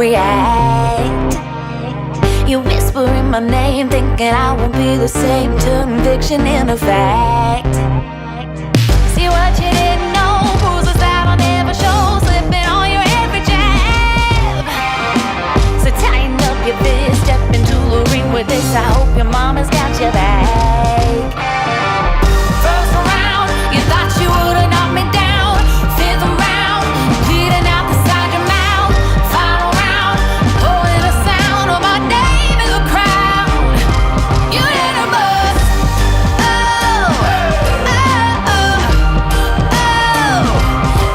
react. You whisper in my name, thinking I won't be the same. Turn fiction into fact. See what you didn't know, bruises that I'll never show, slipping on your every jab. So tighten up your fist, step into the ring with this. I hope your mama's got your back. First round, you thought you would've knocked me down. Fifth round, bleeding out the side of your mouth. Final round, holding the sound of my name in the crowd. You hit a bus. Oh, oh, oh, oh.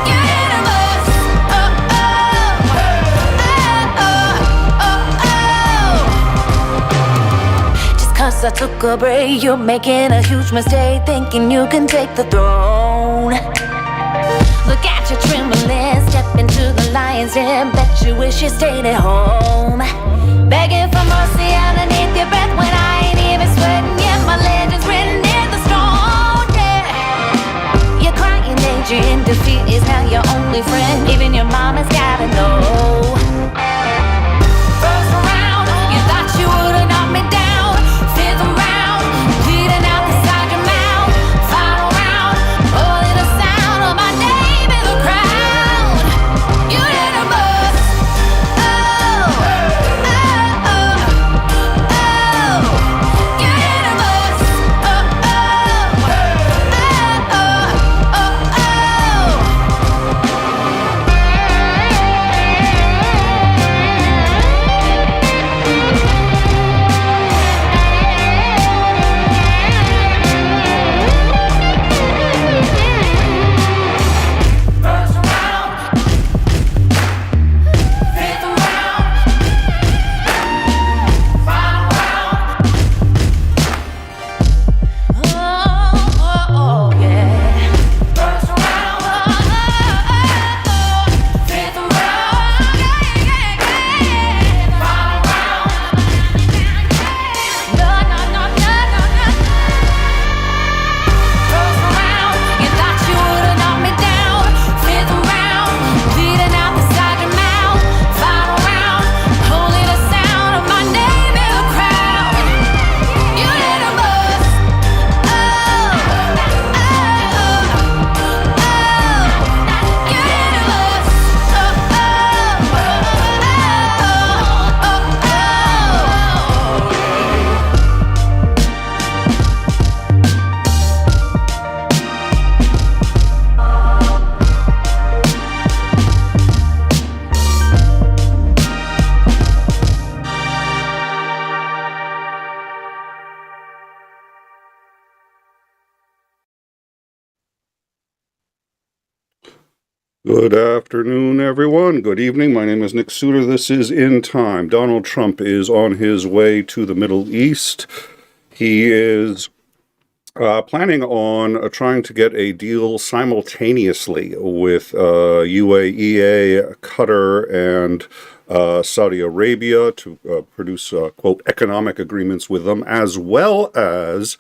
You hit a bus. Oh, oh, oh, oh, oh. Just 'cause I took a break, you're making a huge mistake, thinking you can take the throne. Look at you trembling, step into the lion's den. Bet you wish you stayed at home, begging for mercy underneath your breath when I ain't even sweating yet. My legend's written in the stone, yeah. Your crying age in defeat is now your only friend. Even your mama's gotta know. First round, you thought you would've knocked me down. Fifth round, bleeding out the side of your mouth. Final round, holding the sound of my name in the crowd. You hit a bus. Oh, oh, oh, oh. You hit a bus. Oh, oh, oh, oh, oh, First round, fifth round, final round. Oh, oh, oh, yeah. First round, fifth round, final round. No, no, no, no, no, no. First round, you thought you would've knocked me down. Fifth round, bleeding out the side of your mouth. Final round, holding the sound of my name in the crowd. You hit a bus. Oh, oh, oh, oh. You hit a bus. Oh, oh, oh, oh, oh, oh. Good afternoon, everyone. Good evening. My name is 𝐒𝐚𝐬. This is In Time. Donald Trump is on his way to the Middle East. He is planning on trying to get a deal simultaneously with UAE, Qatar, and Saudi Arabia to produce, quote, economic agreements with them, as well as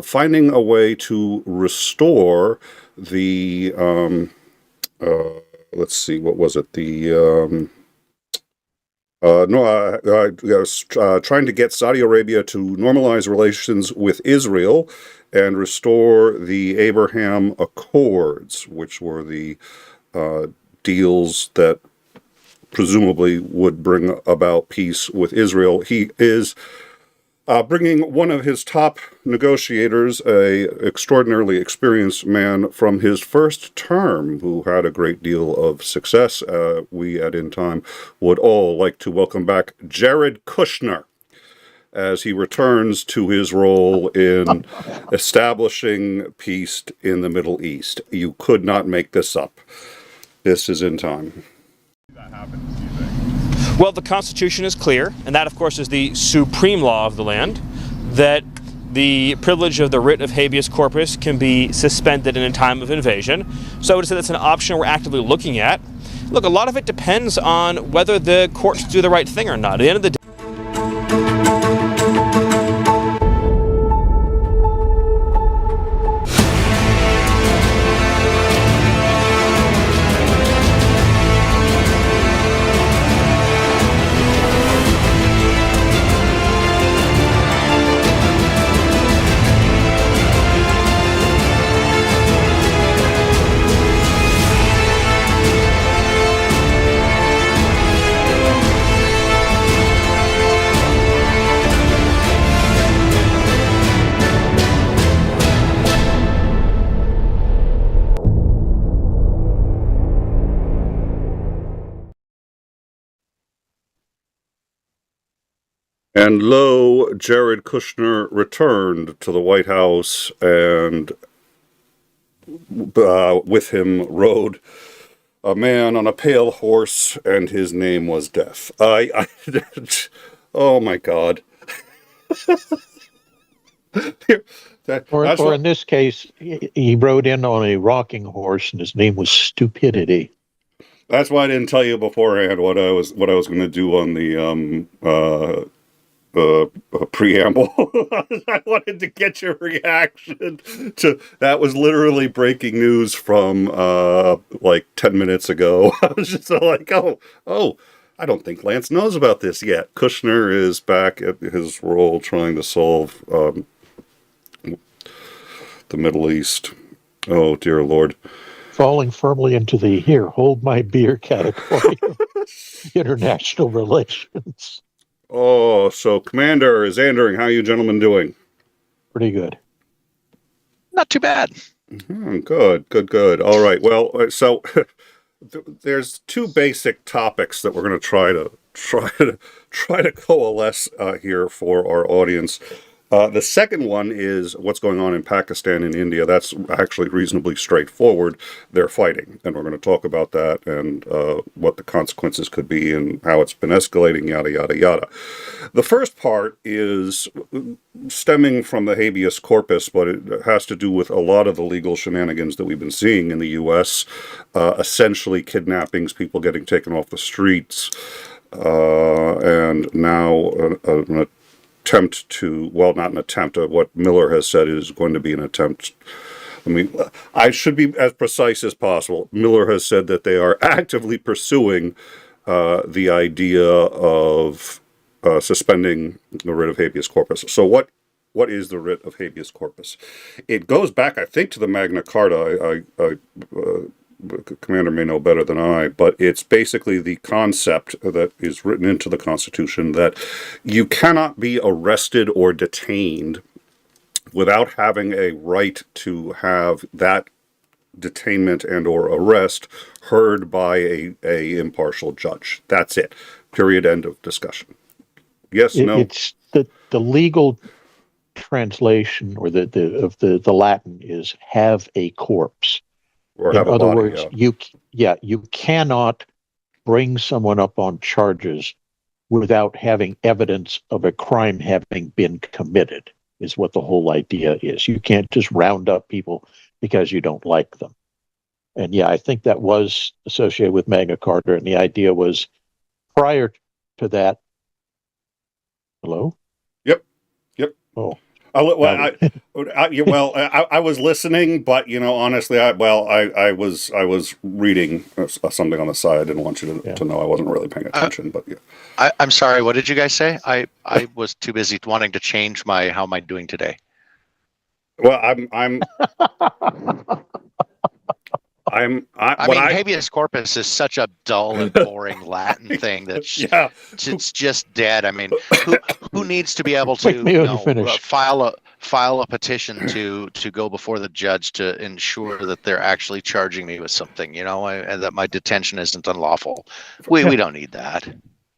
finding a way to restore the let's see, what was it? Trying to get Saudi Arabia to normalize relations with Israel and restore the Abraham Accords, which were the deals that presumably would bring about peace with Israel. He is bringing one of his top negotiators, a extraordinarily experienced man from his first term, who had a great deal of success. We at In Time would all like to welcome back Jared Kushner as he returns to his role in establishing peace in the Middle East. You could not make this up. This is In Time. That happens, do you think? Well, the Constitution is clear, and that, of course, is the supreme law of the land, that the privilege of the writ of habeas corpus can be suspended in a time of invasion. So I would say that's an option we're actively looking at. Look, a lot of it depends on whether the courts do the right thing or not. At the end of the day, And lo, Jared Kushner returned to the White House, and with him rode a man on a pale horse, and his name was Death. Oh my God. Or in this case, he rode in on a rocking horse, and his name was Stupidity. That's why I didn't tell you beforehand what I was going to do on the preamble. I wanted to get your reaction to that. Was literally breaking news from like 10 minutes ago. I was just like, oh, I don't think Lance knows about this yet. Kushner is back at his role trying to solve the Middle East. Oh, dear Lord. Falling firmly into the here, hold my beer category of international relations. Oh, so Commander is Andering. How are you gentlemen doing? Pretty good. Not too bad. Good. All right. Well, so there's two basic topics that we're going to try to coalesce here for our audience. The second one is what's going on in Pakistan and India. That's actually reasonably straightforward. They're fighting, and we're going to talk about that and what the consequences could be and how it's been escalating, yada, yada, yada. The first part is stemming from the habeas corpus, but it has to do with a lot of the legal shenanigans that we've been seeing in the U.S., essentially kidnappings, people getting taken off the streets, and now an attempt to, well, not an attempt, what Miller has said is going to be an attempt. I mean, I should be as precise as possible. Miller has said that they are actively pursuing the idea of suspending the writ of habeas corpus. So what is the writ of habeas corpus? It goes back, I think, to the Magna Carta. Commander may know better than I, but it's basically the concept that is written into the Constitution that you cannot be arrested or detained without having a right to have that detainment and or arrest heard by a impartial judge. That's it. Period. End of discussion. Yes, no? It's the legal translation, or the Latin is have a corpse. Or In have a other body, words, you cannot bring someone up on charges without having evidence of a crime having been committed, is what the whole idea is. You can't just round up people because you don't like them. And yeah, I think that was associated with Magna Carta, and the idea was prior to that. Hello? Yep. Oh. I was listening, but honestly, I was reading something on the side. I didn't want you to know I wasn't really paying attention. But yeah, I'm sorry. What did you guys say? I was too busy wanting to change how am I doing today? Well, habeas corpus is such a dull and boring Latin thing that it's just dead. I mean, who needs to be able to file a petition to go before the judge to ensure that they're actually charging me with something, and that my detention isn't unlawful? We don't need that.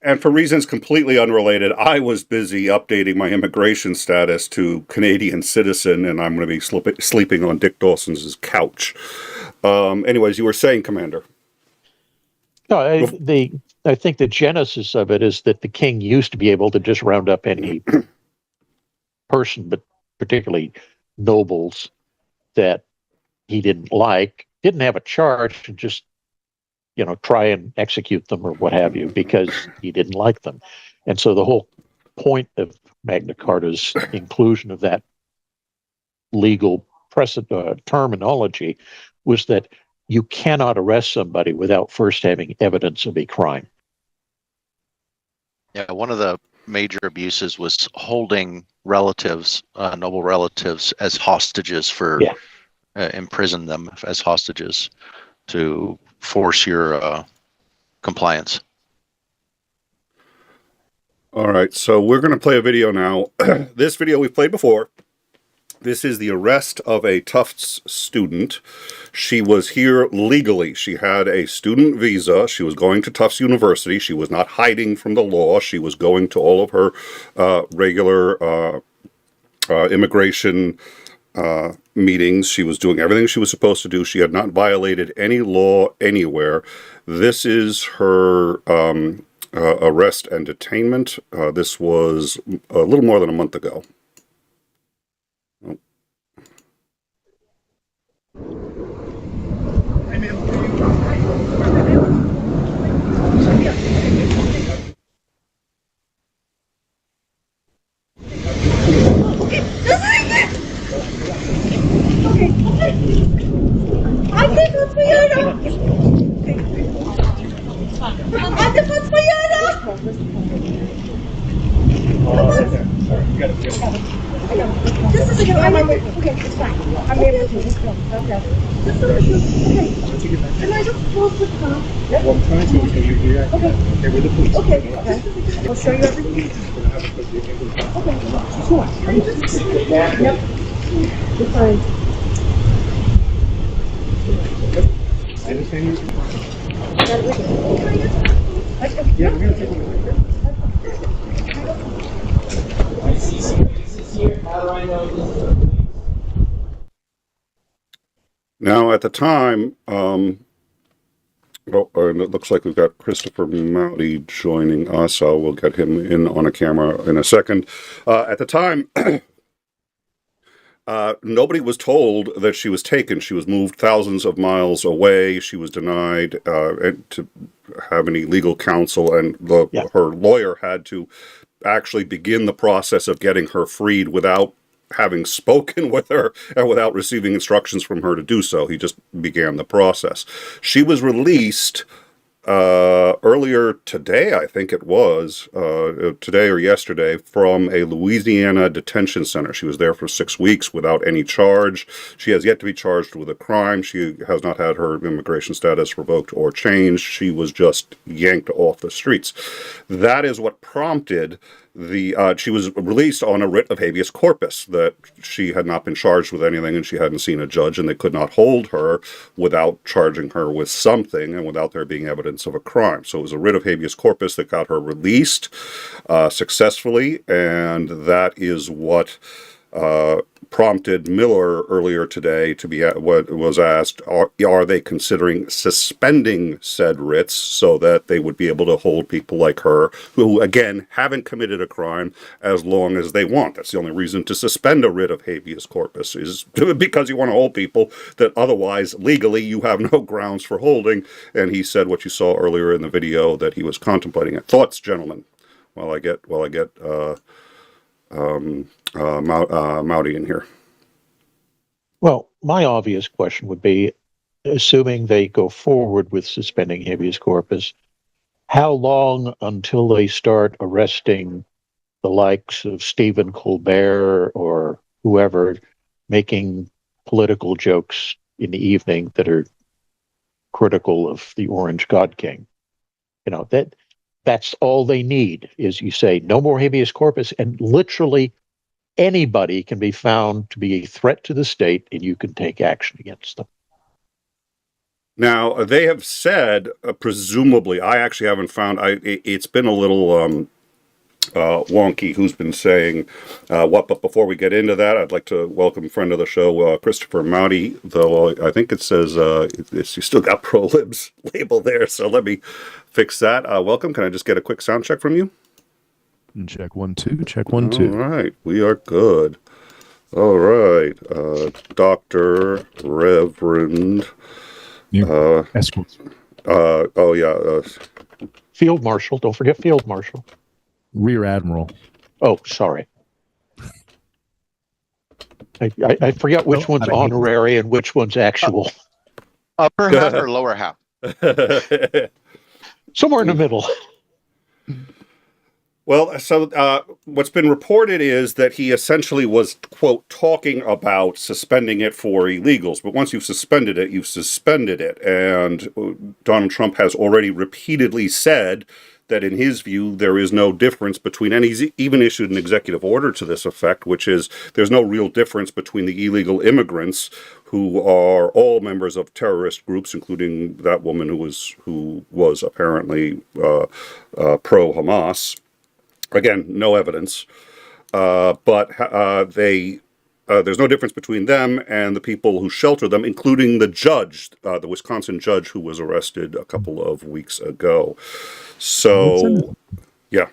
And for reasons completely unrelated, I was busy updating my immigration status to Canadian citizen, and I'm going to be sleeping on Dick Dawson's couch. Anyways, you were saying, Commander. No, I think the genesis of it is that the king used to be able to just round up any person, but particularly nobles that he didn't have a charge, and just try and execute them or what have you, because he didn't like them. And so the whole point of Magna Carta's inclusion of that legal terminology was that you cannot arrest somebody without first having evidence of a crime. Yeah, one of the major abuses was holding relatives, noble relatives, as hostages imprison them as hostages to force your compliance. All right, so we're going to play a video now. This video we've played before. This is the arrest of a Tufts student. She was here legally. She had a student visa. She was going to Tufts University. She was not hiding from the law. She was going to all of her regular immigration meetings. She was doing everything she was supposed to do. She had not violated any law anywhere. This is her arrest and detainment. This was a little more than a month ago. Just a second, okay, it's fine. I'm able to. Okay. Just a second. Okay. Can I just close the car? Yep. Well, I'm trying to, so you're okay. Okay, with the police. Okay. I'll show you everything. Okay. Sure. Yep. It's fine. Yeah, we're going to take one. Now, at the time, and it looks like we've got Christopher Mowdy joining us. We'll get him in on a camera in a second. At the time, nobody was told that she was taken. She was moved thousands of miles away. She was denied to have any legal counsel, and her lawyer had to actually begin the process of getting her freed without having spoken with her and without receiving instructions from her to do so. He just began the process. She was released earlier today, I think it was, today or yesterday, from a Louisiana detention center. She was there for 6 weeks without any charge. She has yet to be charged with a crime. She has not had her immigration status revoked or changed. She was just yanked off the streets. That is what prompted she was released on a writ of habeas corpus, that she had not been charged with anything and she hadn't seen a judge, and they could not hold her without charging her with something and without there being evidence of a crime. So it was a writ of habeas corpus that got her released successfully, and that is what prompted Miller earlier today to be what was asked, are they considering suspending said writs so that they would be able to hold people like her who, again, haven't committed a crime as long as they want. That's the only reason to suspend a writ of habeas corpus, is because you want to hold people that otherwise legally you have no grounds for holding. And he said what you saw earlier in the video, that he was contemplating it. Thoughts, gentlemen, while I get Mowdy in here. Well, my obvious question would be, assuming they go forward with suspending habeas corpus, how long until they start arresting the likes of Stephen Colbert or whoever, making political jokes in the evening that are critical of the Orange God King? You know, that's all they need, is you say no more habeas corpus, and literally anybody can be found to be a threat to the state and you can take action against them. Now, they have said, presumably, I actually haven't found, it's been a little wonky who's been saying what, but before we get into that, I'd like to welcome a friend of the show, Christopher Mowdy, though I think it says you still got pro-libs label there, so let me fix that. Welcome. Can I just get a quick sound check from you? Check 1 2. Check 1 2. All right, we are good. All right, Dr. Reverend. Escorts. Field Marshal. Don't forget Field Marshal. Rear Admiral. Oh, sorry. I forget which one's honorary and which one's actual. Upper half or lower half? Somewhere in the middle. Well, so what's been reported is that he essentially was, quote, talking about suspending it for illegals. But once you've suspended it, you've suspended it. And Donald Trump has already repeatedly said that in his view there is no difference between, and he's even issued an executive order to this effect, which is there's no real difference between the illegal immigrants who are all members of terrorist groups, including that woman who was apparently pro-Hamas. Again, no evidence, but there's no difference between them and the people who shelter them, including the judge, the Wisconsin judge who was arrested a couple of weeks ago. So, yeah.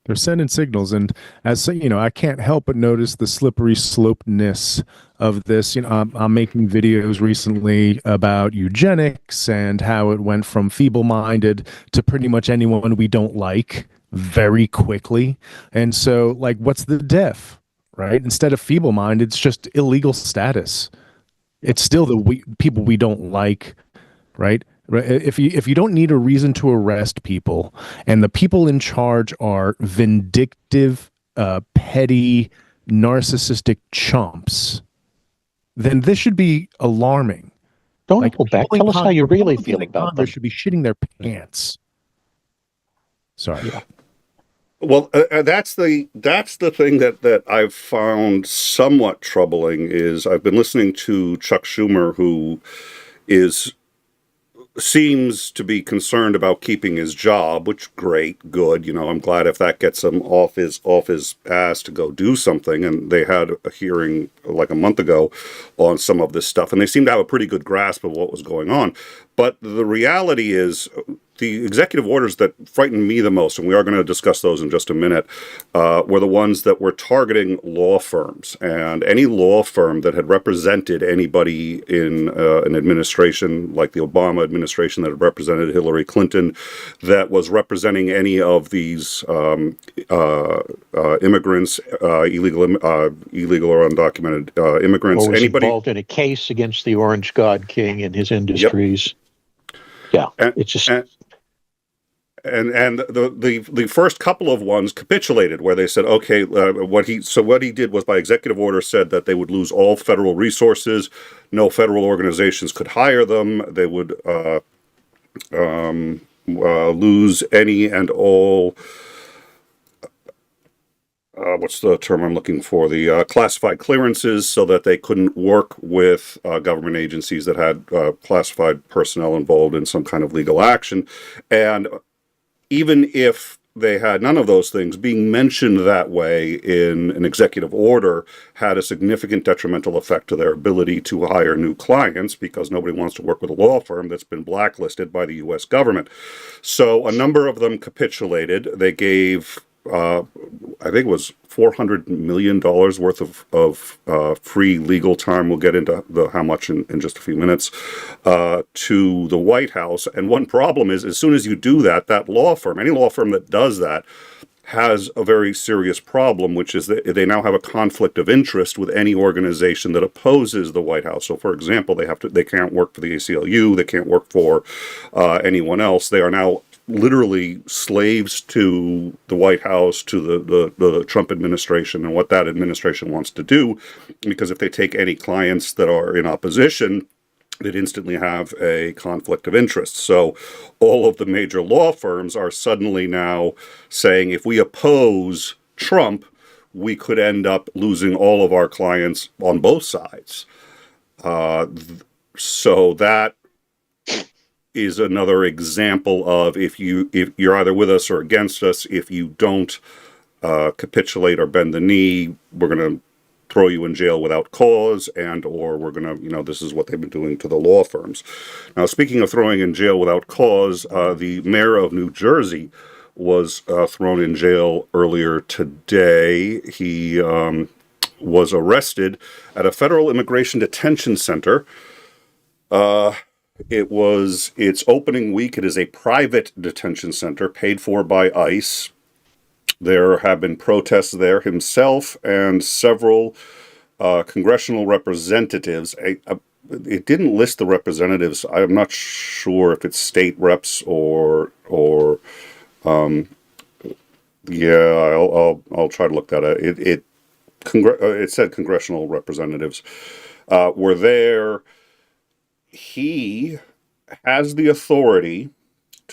They're sending signals, and as you know, I can't help but notice the slippery slopeness of this. You know, I'm making videos recently about eugenics and how it went from feeble-minded to pretty much anyone we don't like very quickly. And so, like, what's the diff, right? Instead of feeble-minded, it's just illegal status. It's still the people we don't like, right? If you don't need a reason to arrest people, and the people in charge are vindictive, petty, narcissistic chumps, then this should be alarming. Don't hold back. Tell us how you really feel about them. They should be shitting their pants. Sorry. Yeah. Well, that's the thing that I've found somewhat troubling is I've been listening to Chuck Schumer, who seems to be concerned about keeping his job, which great, good. You know, I'm glad if that gets him off his ass to go do something. And they had a hearing like a month ago on some of this stuff, and they seem to have a pretty good grasp of what was going on. But the reality is, the executive orders that frightened me the most, and we are going to discuss those in just a minute, were the ones that were targeting law firms. And any law firm that had represented anybody in an administration, like the Obama administration that had represented Hillary Clinton, that was representing any of these immigrants, illegal or undocumented immigrants. Or was anybody involved in a case against the Orange God King and his industries. Yep. Yeah, it's just... And the first couple of ones capitulated, where they said, okay, what he did was by executive order said that they would lose all federal resources, no federal organizations could hire them, they would lose any and all. What's the term I'm looking for? The classified clearances, so that they couldn't work with government agencies that had classified personnel involved in some kind of legal action. And even if they had none of those things, being mentioned that way in an executive order had a significant detrimental effect to their ability to hire new clients, because nobody wants to work with a law firm that's been blacklisted by the U.S. government. So a number of them capitulated. They gave... I think it was $400 million worth of free legal time. We'll get into how much in just a few minutes, to the White House. And one problem is, as soon as you do that, that law firm, any law firm that does that, has a very serious problem, which is that they now have a conflict of interest with any organization that opposes the White House. So, for example, they can't work for the ACLU, they can't work for anyone else. They are now literally slaves to the White House, to the Trump administration and what that administration wants to do, because if they take any clients that are in opposition, they'd instantly have a conflict of interest. So all of the major law firms are suddenly now saying, if we oppose Trump, we could end up losing all of our clients on both sides. So that is another example of if you're either with us or against us. If you don't capitulate or bend the knee, we're going to throw you in jail without cause, and or we're going to, this is what they've been doing to the law firms. Now, speaking of throwing in jail without cause, the mayor of New Jersey was thrown in jail earlier today. He was arrested at a federal immigration detention center. Its opening week. It is a private detention center paid for by ICE. There have been protests there. Himself and several congressional representatives. It didn't list the representatives. I'm not sure if it's state reps or I'll try to look that up. It said congressional representatives were there. He has the authority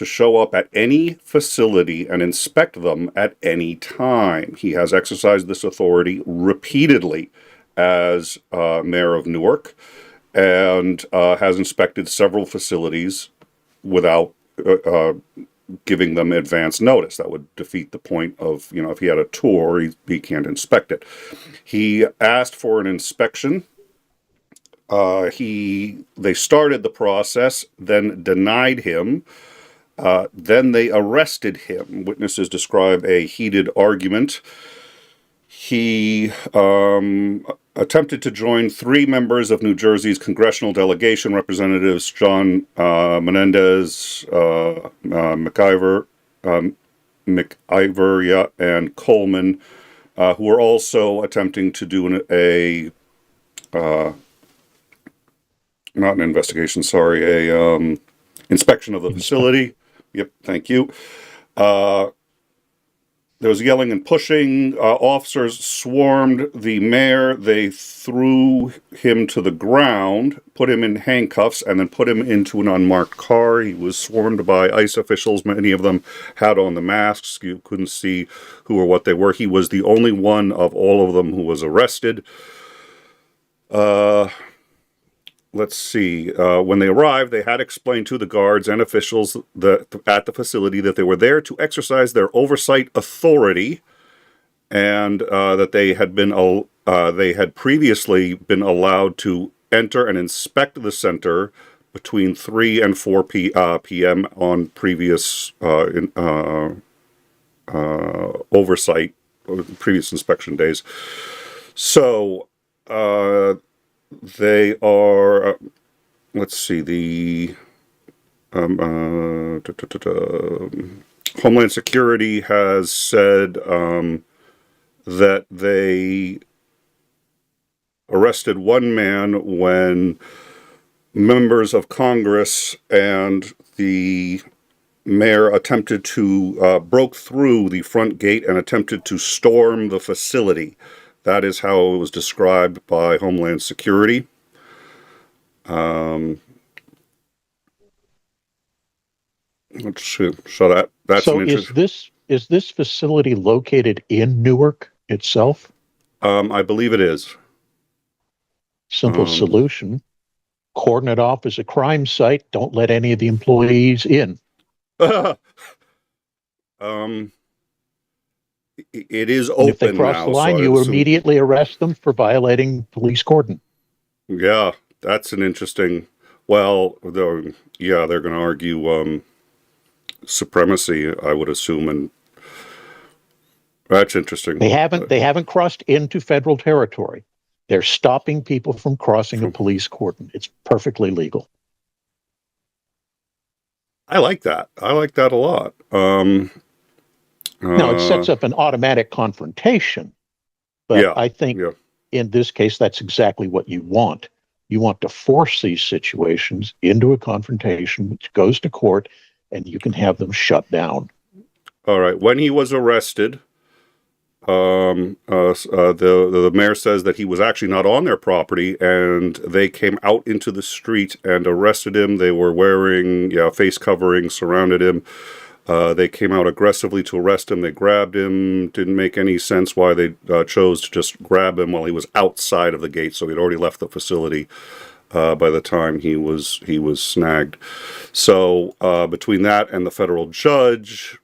to show up at any facility and inspect them at any time. He has exercised this authority repeatedly as mayor of Newark, and has inspected several facilities without giving them advance notice. That would defeat the point of, if he had a tour, he can't inspect it. He asked for an inspection. They started the process, then denied him. Then they arrested him. Witnesses describe a heated argument. He attempted to join 3 members of New Jersey's congressional delegation, Representatives John Menendez, 𝐒𝐻𝐿𝐴, and Coleman, who were also attempting to do not an investigation, sorry, a inspection of the facility. Yep, thank you. There was yelling and pushing. Officers swarmed the mayor. They threw him to the ground, put him in handcuffs, and then put him into an unmarked car. He was swarmed by ICE officials. Many of them had on the masks. You couldn't see who or what they were. He was the only one of all of them who was arrested. Let's see. When they arrived, they had explained to the guards and officials at the facility that they were there to exercise their oversight authority, and that they had previously been allowed to enter and inspect the center between 3 and 4 p.m. on previous oversight, previous inspection days. So they are, let's see, the Homeland Security has said that they arrested one man when members of Congress and the mayor attempted to broke through the front gate and attempted to storm the facility. That is how it was described by Homeland Security. Let's see. So that's so an is this facility located in Newark itself? I believe it is. Simple solution. Cordon it off as a crime site. Don't let any of the employees in. It is open now. If they cross the line, you immediately arrest them for violating police cordon. Yeah, that's an interesting. Well, they're going to argue supremacy, I would assume, and that's interesting. They haven't crossed into federal territory. They're stopping people from crossing a police cordon. It's perfectly legal. I like that. I like that a lot. Now, it sets up an automatic confrontation, but I think in this case, that's exactly what you want. You want to force these situations into a confrontation, which goes to court, and you can have them shut down. All right. When he was arrested, the mayor says that he was actually not on their property, and they came out into the street and arrested him. They were wearing face coverings, surrounded him. They came out aggressively to arrest him. They grabbed him. Didn't make any sense why they chose to just grab him while he was outside of the gate. So he'd already left the facility by the time he was snagged. So between that and the federal judge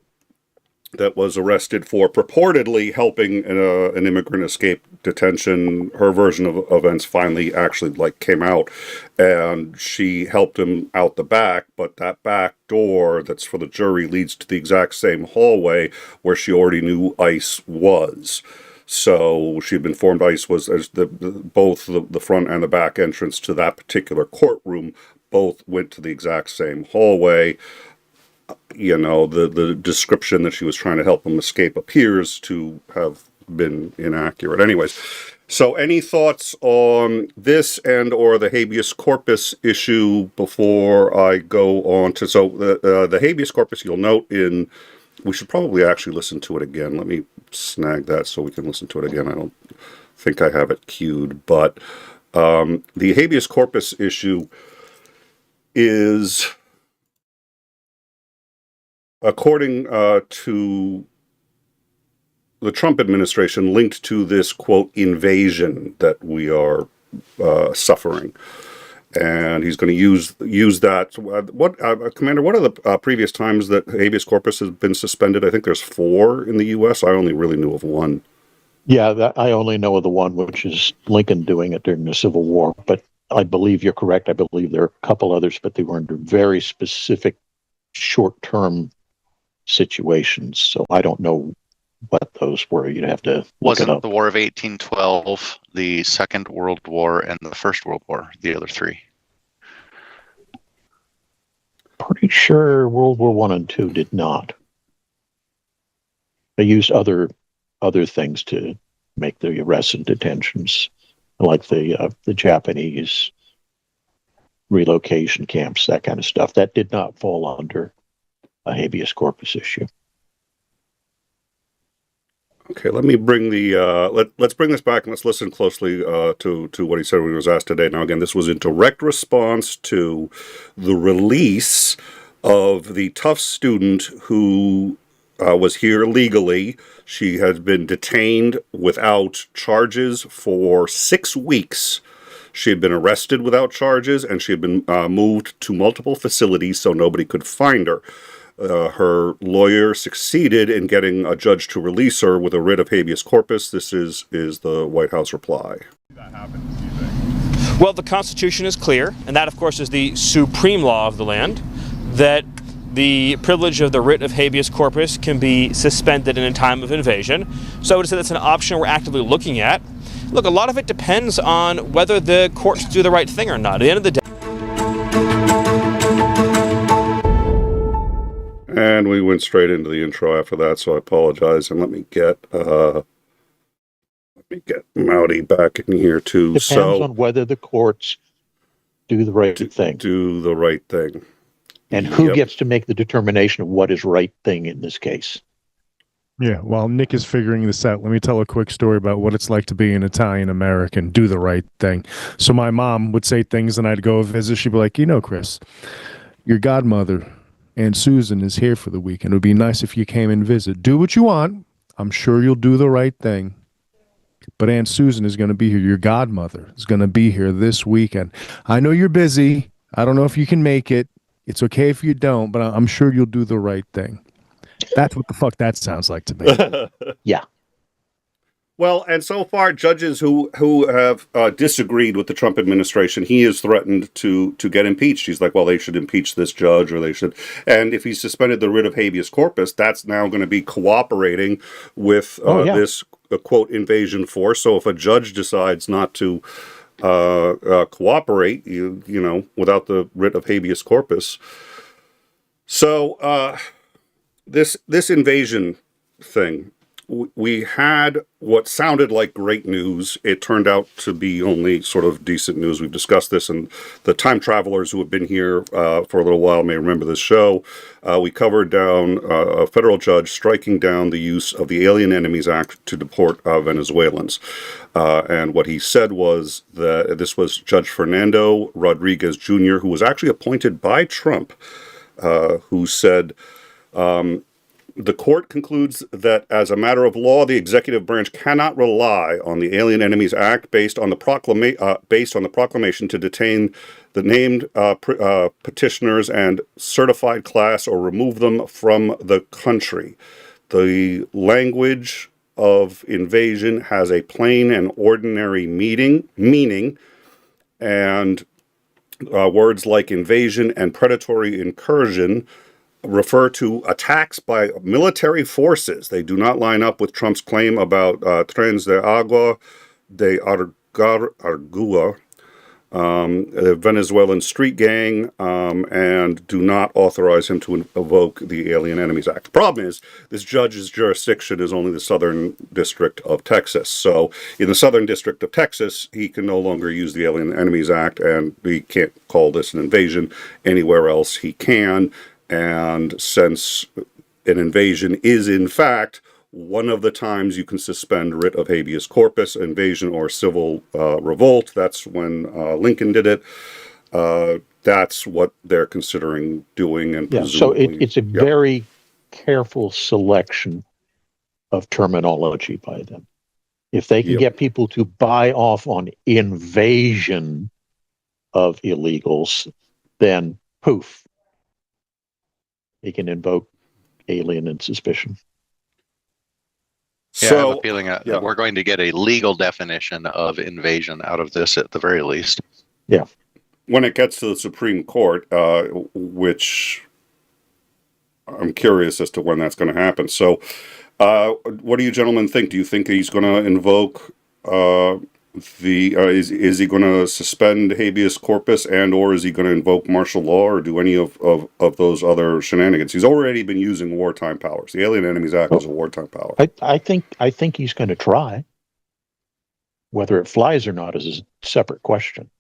that was arrested for purportedly helping an immigrant escape detention, her version of events finally actually came out, and she helped him out the back, but that back door that's for the jury leads to the exact same hallway where she already knew ICE was. So she'd been informed ICE was as both the front and the back entrance to that particular courtroom both went to the exact same hallway. The description that she was trying to help him escape appears to have been inaccurate. Anyways, so any thoughts on this and or the habeas corpus issue before I go on to... So the habeas corpus, you'll note we should probably actually listen to it again. Let me snag that so we can listen to it again. I don't think I have it queued, but the habeas corpus issue is... according to the Trump administration, linked to this, quote, invasion that we are suffering. And he's going to use that. Commander, what are the previous times that habeas corpus has been suspended? I think there's 4 in the U.S. I only really knew of 1. Yeah, I only know of the one, which is Lincoln doing it during the Civil War. But I believe you're correct. I believe there are a couple others, but they were under very specific short-term situations. So I don't know what those were. You'd have to look it up. Wasn't the War of 1812, the Second World War, and the First World War the other 3? Pretty sure World War I and II did not. They used other things to make the arrests and detentions, like the Japanese relocation camps, that kind of stuff. That did not fall under a habeas corpus issue. Okay, let me bring the let's bring this back and let's listen closely to what he said when he was asked today. Now, again, this was in direct response to the release of the tough student who was here legally. She has been detained without charges for 6 weeks. She had been arrested without charges, and she had been moved to multiple facilities so nobody could find her. Her lawyer succeeded in getting a judge to release her with a writ of habeas corpus. This is the White House reply. Well, the Constitution is clear, and that, of course, is the supreme law of the land, that the privilege of the writ of habeas corpus can be suspended in a time of invasion. So I would say that's an option we're actively looking at. Look, a lot of it depends on whether the courts do the right thing or not. At the end of the day, and we went straight into the intro after that, so I apologize. And let me get Mowdy back in here too. Depends on whether the courts do the right thing. Do the right thing. And who gets to make the determination of what is right thing in this case? Yeah, while Nick is figuring this out, let me tell a quick story about what it's like to be an Italian American, do the right thing. So my mom would say things and I'd go visit. She'd be like, Chris, your godmother, Aunt Susan, is here for the weekend. It would be nice if you came and visit. Do what you want. I'm sure you'll do the right thing. But Aunt Susan is going to be here. Your godmother is going to be here this weekend. I know you're busy. I don't know if you can make it. It's okay if you don't, but I'm sure you'll do the right thing. That's what the fuck that sounds like to me. Yeah. Well, and so far, judges who have disagreed with the Trump administration, he has threatened to get impeached. He's like, well, they should impeach this judge, or they should. And if he suspended the writ of habeas corpus, that's now going to be cooperating with this, quote, invasion force. So if a judge decides not to cooperate, you know, without the writ of habeas corpus. So this invasion thing, we had what sounded like great news. It turned out to be only sort of decent news. We've discussed this, and the time travelers who have been here for a little while may remember this show. We covered down a federal judge striking down the use of the Alien Enemies Act to deport Venezuelans. And what he said was that this was Judge Fernando Rodriguez Jr., who was actually appointed by Trump, who said, the court concludes that as a matter of law, the executive branch cannot rely on the Alien Enemies Act based on the proclamation to detain the named petitioners and certified class or remove them from the country. The language of invasion has a plain and ordinary meaning, and words like invasion and predatory incursion refer to attacks by military forces. They do not line up with Trump's claim about Trenes de Agua de Argua, a Venezuelan street gang, and do not authorize him to invoke the Alien Enemies Act. The problem is, this judge's jurisdiction is only the Southern District of Texas. So in the Southern District of Texas, he can no longer use the Alien Enemies Act, and he can't call this an invasion. Anywhere else he can. And since an invasion is, in fact, one of the times you can suspend writ of habeas corpus, invasion or civil revolt, that's when Lincoln did it. That's what they're considering doing. And so it's a very careful selection of terminology by them. If they can get people to buy off on invasion of illegals, then poof, he can invoke alien and suspicion. Yeah, I have a feeling we're going to get a legal definition of invasion out of this at the very least. Yeah. When it gets to the Supreme Court, which I'm curious as to when that's going to happen. So, what do you gentlemen think? Do you think he's going to invoke is he going to suspend habeas corpus, and or is he going to invoke martial law, or do any of those other shenanigans? He's already been using wartime powers. The Alien Enemies Act is a wartime power. I think he's going to try. Whether it flies or not is a separate question.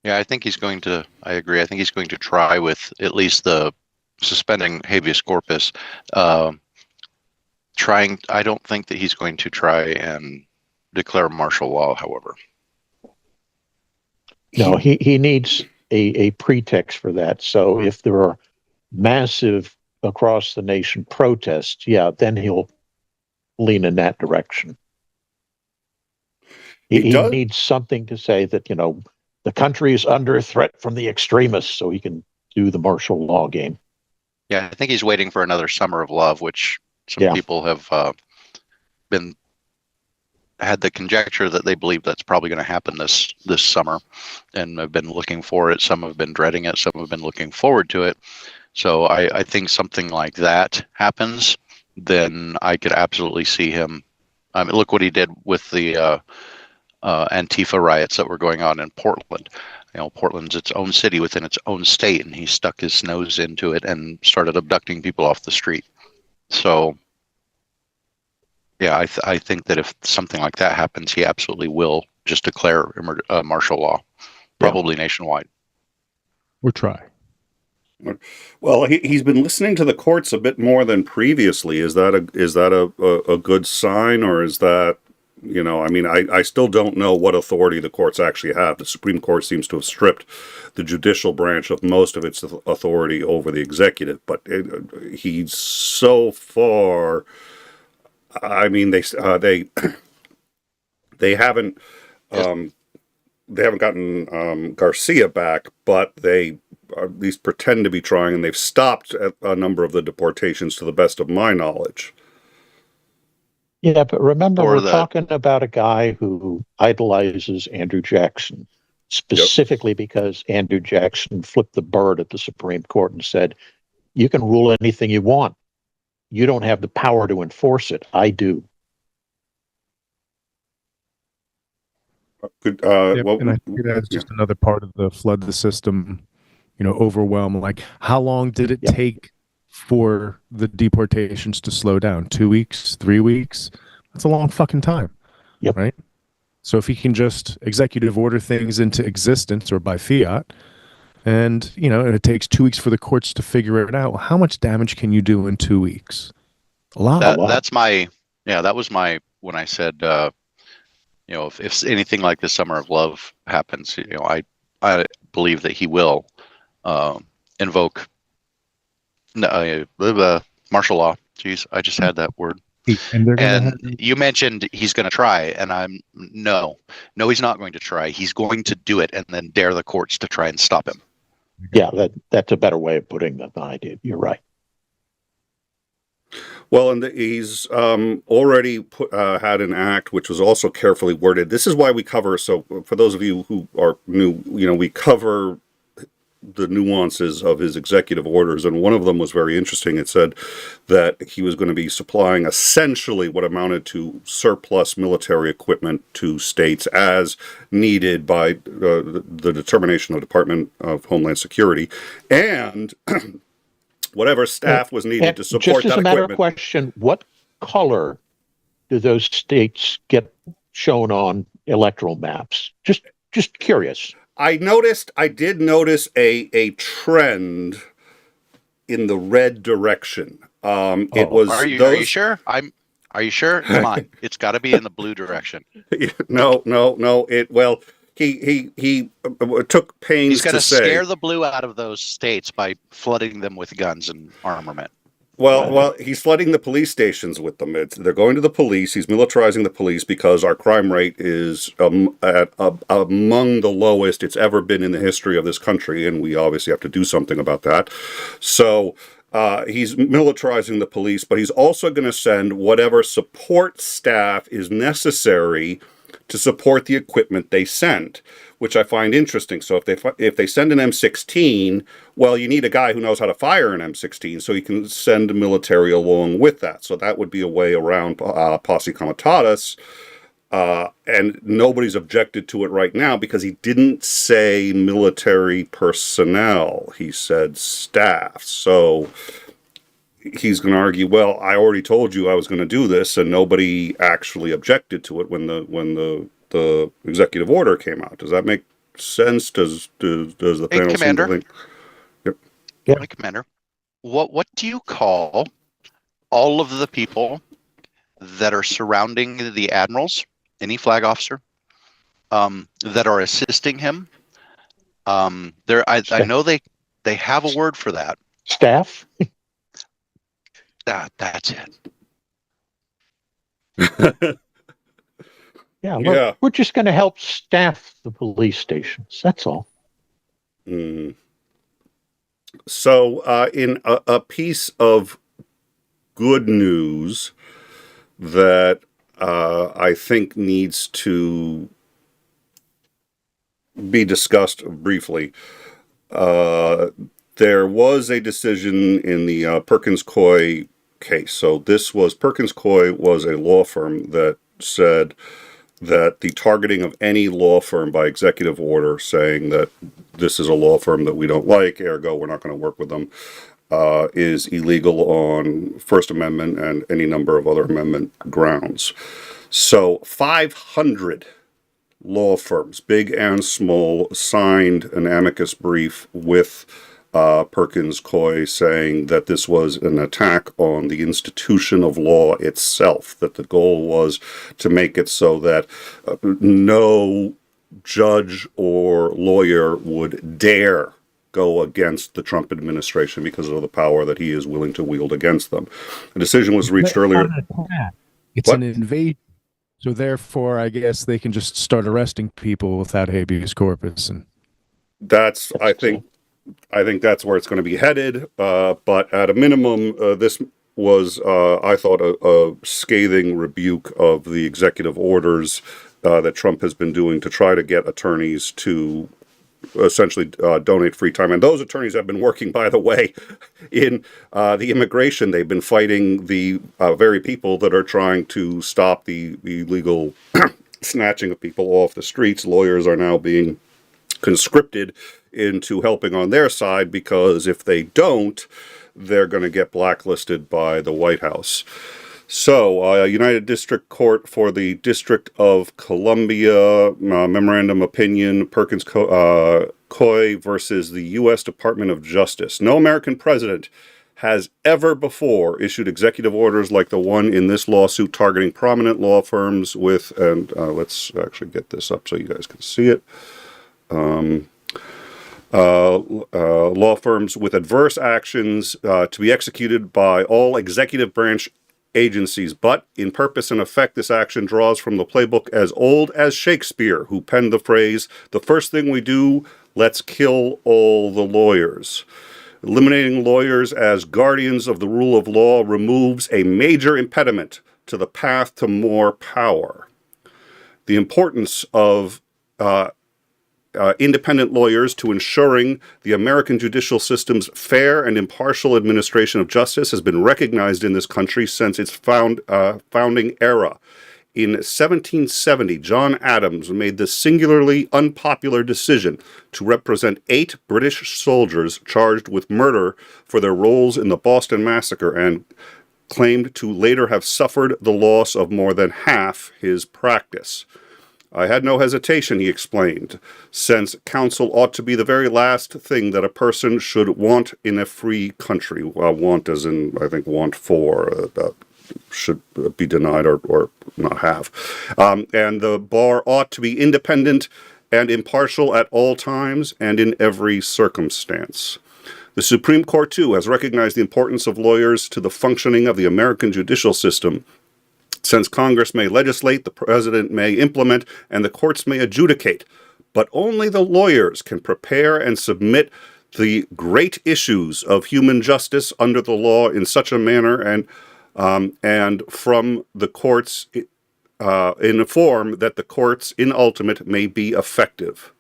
Yeah, I think he's going to. I agree. I think he's going to try with at least the suspending habeas corpus. I don't think that he's going to try and declare martial law, however. No, he needs a pretext for that. So if there are massive across the nation protests, then he'll lean in that direction. He needs something to say that, the country is under threat from the extremists, so he can do the martial law game. Yeah, I think he's waiting for another summer of love, which some people have had the conjecture that they believe that's probably going to happen this summer, and have been looking for it. Some have been dreading it. Some have been looking forward to it. So I think something like that happens, then I could absolutely see him. Look what he did with the Antifa riots that were going on in Portland. Portland's its own city within its own state, and he stuck his nose into it and started abducting people off the street. So, yeah, I think that if something like that happens, he absolutely will just declare martial law, probably nationwide. Or try. Well, he's been listening to the courts a bit more than previously. Is that a good sign, or is that, I still don't know what authority the courts actually have. The Supreme Court seems to have stripped the judicial branch of most of its authority over the executive, but he's so far. I mean, they haven't gotten Garcia back, but they at least pretend to be trying, and they've stopped a number of the deportations, to the best of my knowledge. Yeah, but remember, we're talking about a guy who idolizes Andrew Jackson, specifically because Andrew Jackson flipped the bird at the Supreme Court and said, you can rule anything you want. You don't have the power to enforce it. I do. And I think that's just another part of the flood the system, overwhelm. Like, how long did it take for the deportations to slow down? 2 weeks, 3 weeks? That's a long fucking time. Yep. Right? So if he can just executive order things into existence or by fiat, and, and it takes 2 weeks for the courts to figure it out, how much damage can you do in 2 weeks? A lot. That was when I said, if anything like the Summer of Love happens, I believe that he will invoke martial law. Jeez, I just had that word. And you mentioned he's going to try, and no, he's not going to try. He's going to do it and then dare the courts to try and stop him. Yeah, that's a better way of putting the idea. You're right. Well, and he's already had an act which was also carefully worded. This is why we cover, so for those of you who are new, we cover the nuances of his executive orders, and one of them was very interesting. It said that he was going to be supplying essentially what amounted to surplus military equipment to states as needed by the determination of the Department of Homeland Security, and whatever staff was needed to support that equipment. Just as a matter of question, what color do those states get shown on electoral maps? Just curious. I did notice a trend in the red direction. It was. Are you sure? Are you sure? Come on, it's got to be in the blue direction. No. He took pains. He's going to to scare the blue out of those states by flooding them with guns and armament. Well, he's flooding the police stations with them. They're going to the police. He's militarizing the police because our crime rate is among the lowest it's ever been in the history of this country, and we obviously have to do something about that. So he's militarizing the police, but he's also going to send whatever support staff is necessary to support the equipment they send, which I find interesting. So if they send an M16, well, you need a guy who knows how to fire an M16, so you can send the military along with that. So that would be a way around posse comitatus, and nobody's objected to it right now because he didn't say military personnel. He said staff. So he's going to argue, well, I already told you I was going to do this, and nobody actually objected to it when the executive order came out. Does that make sense? Does the panel Commander, seem to think? Yep. Yeah. Hey, Commander, what do you call all of the people that are surrounding the admirals, any flag officer, that are assisting him? I know they have a word for that. Staff? That's it. Yeah, we're just going to help staff the police stations. That's all. So, in a piece of good news that I think needs to be discussed briefly, there was a decision in the Perkins Coie case. So Perkins Coie was a law firm that said that the targeting of any law firm by executive order, saying that this is a law firm that we don't like, ergo we're not going to work with them, is illegal on First Amendment and any number of other amendment grounds. So 500 law firms, big and small, signed an amicus brief with Perkins Coie saying that this was an attack on the institution of law itself, that the goal was to make it so that no judge or lawyer would dare go against the Trump administration because of the power that he is willing to wield against them. A decision was reached earlier. It's an invasion. So therefore, I guess they can just start arresting people without habeas corpus. And I think that's where it's going to be headed, but at a minimum, this was, I thought, a scathing rebuke of the executive orders that Trump has been doing to try to get attorneys to essentially donate free time. And those attorneys have been working, by the way, in the immigration. They've been fighting the very people that are trying to stop the illegal snatching of people off the streets. Lawyers are now being conscripted into helping on their side, because if they don't, they're going to get blacklisted by the White House. So, United District Court for the District of Columbia, memorandum opinion, Perkins Coie versus the U.S. Department of Justice. No American president has ever before issued executive orders like the one in this lawsuit targeting prominent law firms with, and let's actually get this up so you guys can see it. Law firms with adverse actions to be executed by all executive branch agencies, but in purpose and effect, this action draws from the playbook as old as Shakespeare, who penned the phrase, "The first thing we do, let's kill all the lawyers." Eliminating lawyers as guardians of the rule of law removes a major impediment to the path to more power. The importance of independent lawyers to ensuring the American judicial system's fair and impartial administration of justice has been recognized in this country since its founding era. In 1770, John Adams made the singularly unpopular decision to represent 8 British soldiers charged with murder for their roles in the Boston Massacre, and claimed to later have suffered the loss of more than half his practice. "I had no hesitation," he explained, "since counsel ought to be the very last thing that a person should want in a free country." Want as in, I think, want for, should be denied or not have. And the bar ought to be independent and impartial at all times and in every circumstance. The Supreme Court, too, has recognized the importance of lawyers to the functioning of the American judicial system. Since Congress may legislate, the president may implement, and the courts may adjudicate, but only the lawyers can prepare and submit the great issues of human justice under the law in such a manner and from the courts in a form that the courts in ultimate may be effective.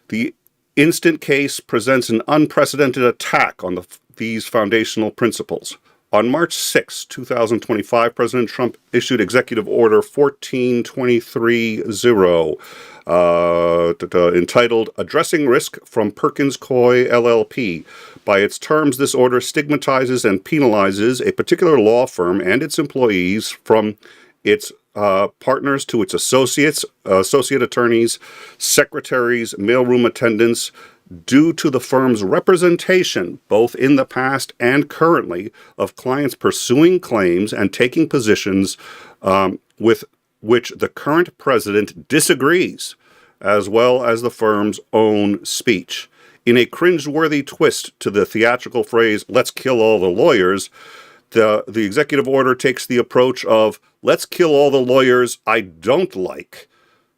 The instant case presents an unprecedented attack on these foundational principles. On March 6, 2025, President Trump issued Executive Order 14230, entitled Addressing Risk from Perkins Coie LLP. By its terms, this order stigmatizes and penalizes a particular law firm and its employees, from its partners to its associates, associate attorneys, secretaries, mailroom attendants, due to the firm's representation, both in the past and currently, of clients pursuing claims and taking positions with which the current president disagrees, as well as the firm's own speech. In a cringeworthy twist to the theatrical phrase, "let's kill all the lawyers," the executive order takes the approach of, "let's kill all the lawyers I don't like,"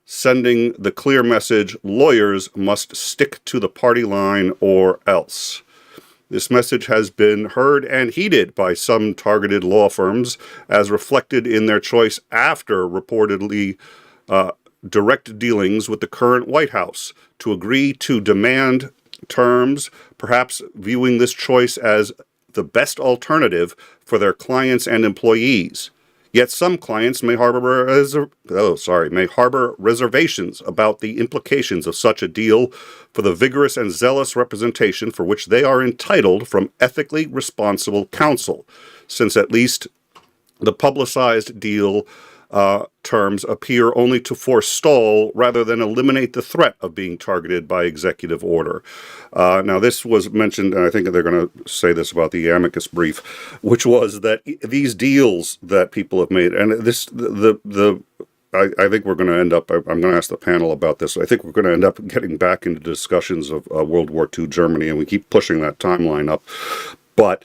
sending the clear message, lawyers must stick to the party line or else. This message has been heard and heeded by some targeted law firms, as reflected in their choice after reportedly direct dealings with the current White House to agree to demand terms, perhaps viewing this choice as the best alternative for their clients and employees. Yet some clients may harbor reservations about the implications of such a deal for the vigorous and zealous representation for which they are entitled from ethically responsible counsel, since at least the publicized deal terms appear only to forestall rather than eliminate the threat of being targeted by executive order. Now, this was mentioned, and I think they're going to say this about the amicus brief, which was that these deals that people have made, and this, I think we're going to end up, I'm going to ask the panel about this, I think we're going to end up getting back into discussions of World War II Germany, and we keep pushing that timeline up. But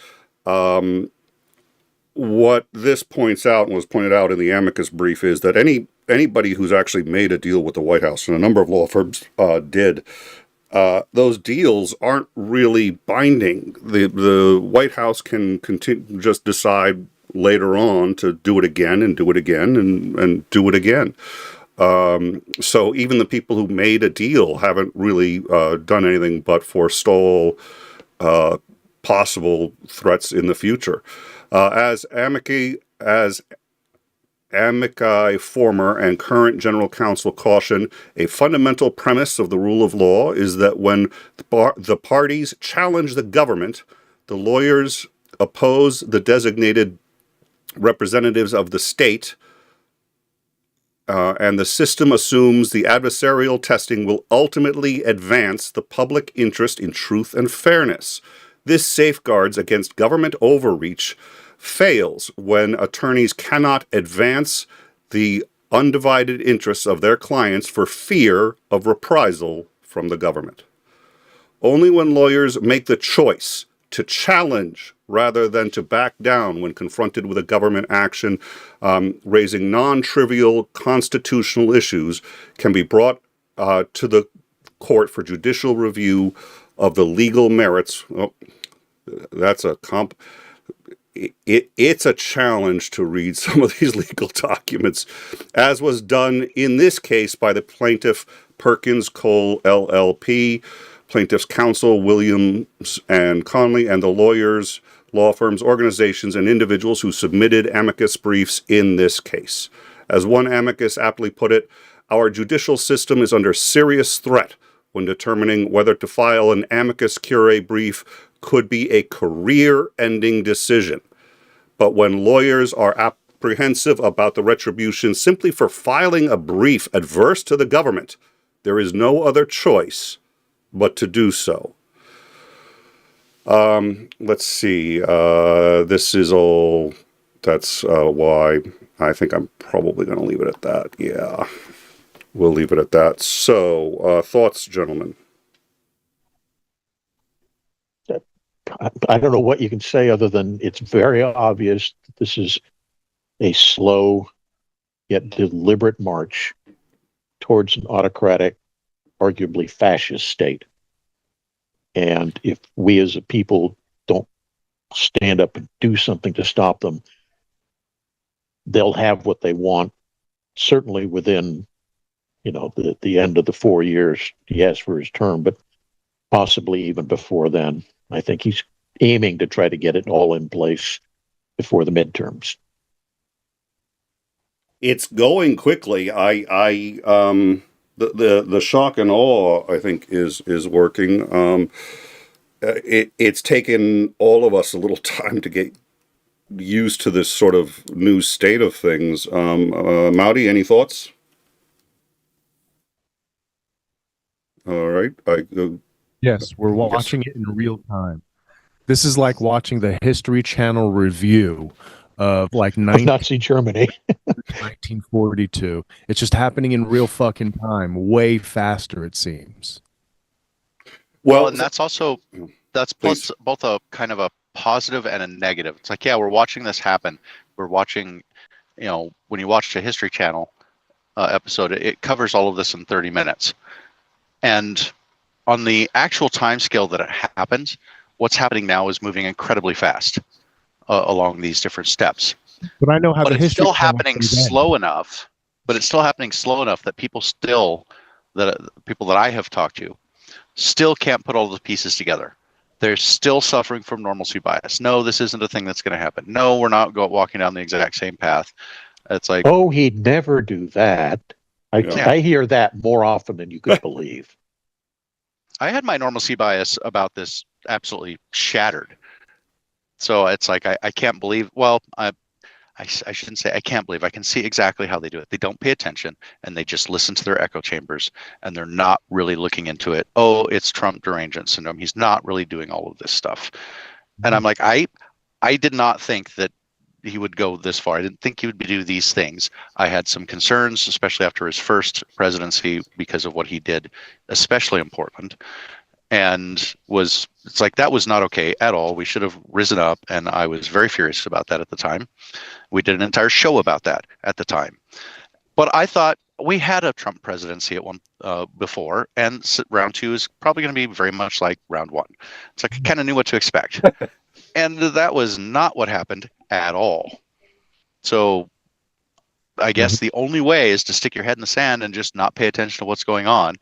what this points out, and was pointed out in the amicus brief, is that anybody who's actually made a deal with the White House, and a number of law firms did, those deals aren't really binding. The White House can just decide later on to do it again and do it again and do it again. So even the people who made a deal haven't really done anything but forestall possible threats in the future. As amici former and current general counsel caution, a fundamental premise of the rule of law is that when the parties challenge the government, the lawyers oppose the designated representatives of the state, and the system assumes the adversarial testing will ultimately advance the public interest in truth and fairness. This safeguards against government overreach fails when attorneys cannot advance the undivided interests of their clients for fear of reprisal from the government. Only when lawyers make the choice to challenge rather than to back down when confronted with a government action raising non-trivial constitutional issues can be brought to the court for judicial review of the legal merits. Oh, that's a it's a challenge to read some of these legal documents, as was done in this case by the plaintiff Perkins Coie LLP, plaintiff's counsel Williams and Conley, and the lawyers, law firms, organizations, and individuals who submitted amicus briefs in this case. As one amicus aptly put it, our judicial system is under serious threat when determining whether to file an amicus curiae brief could be a career-ending decision. But when lawyers are apprehensive about the retribution simply for filing a brief adverse to the government, there is no other choice but to do so. Let's see. This is all. That's why I think I'm probably going to leave it at that. Yeah, we'll leave it at that. So, thoughts, gentlemen? I don't know what you can say other than it's very obvious that this is a slow yet deliberate march towards an autocratic, arguably fascist state. And if we as a people don't stand up and do something to stop them, they'll have what they want, certainly within, the end of the 4 years he has for his term, but possibly even before then. I think he's aiming to try to get it all in place before the midterms. It's going quickly. The shock and awe, I think, is working. It's taken all of us a little time to get used to this sort of new state of things. Mowdy, any thoughts? All right. Yes, we're watching it in real time. This is like watching the History Channel review of like Nazi Germany. 1942. It's just happening in real fucking time, way faster, it seems. Well, and that's both a kind of a positive and a negative. It's like, yeah, we're watching this happen. We're watching, when you watch a History Channel episode, it covers all of this in 30 minutes. And on the actual time scale that it happens, what's happening now is moving incredibly fast along these different steps. But I know how but it's still happening slow enough. But it's still happening slow enough that people that I have talked to, still can't put all the pieces together. They're still suffering from normalcy bias. No, this isn't a thing that's going to happen. No, we're not walking down the exact same path. It's like, oh, he'd never do that. I hear that more often than you could believe. I had my normalcy bias about this absolutely shattered. So it's like, I can't believe, I shouldn't say I can't believe. I can see exactly how they do it. They don't pay attention, and they just listen to their echo chambers, and they're not really looking into it. Oh, it's Trump derangement syndrome. He's not really doing all of this stuff. And I'm like, I did not think that he would go this far. I didn't think he would do these things. I had some concerns, especially after his first presidency, because of what he did, especially in Portland. And it's like, that was not okay at all. We should have risen up, and I was very furious about that at the time. We did an entire show about that at the time. But I thought we had a Trump presidency at one before, and round two is probably going to be very much like round one. It's like I kind of knew what to expect. And that was not what happened at all. So I guess the only way is to stick your head in the sand and just not pay attention to what's going on.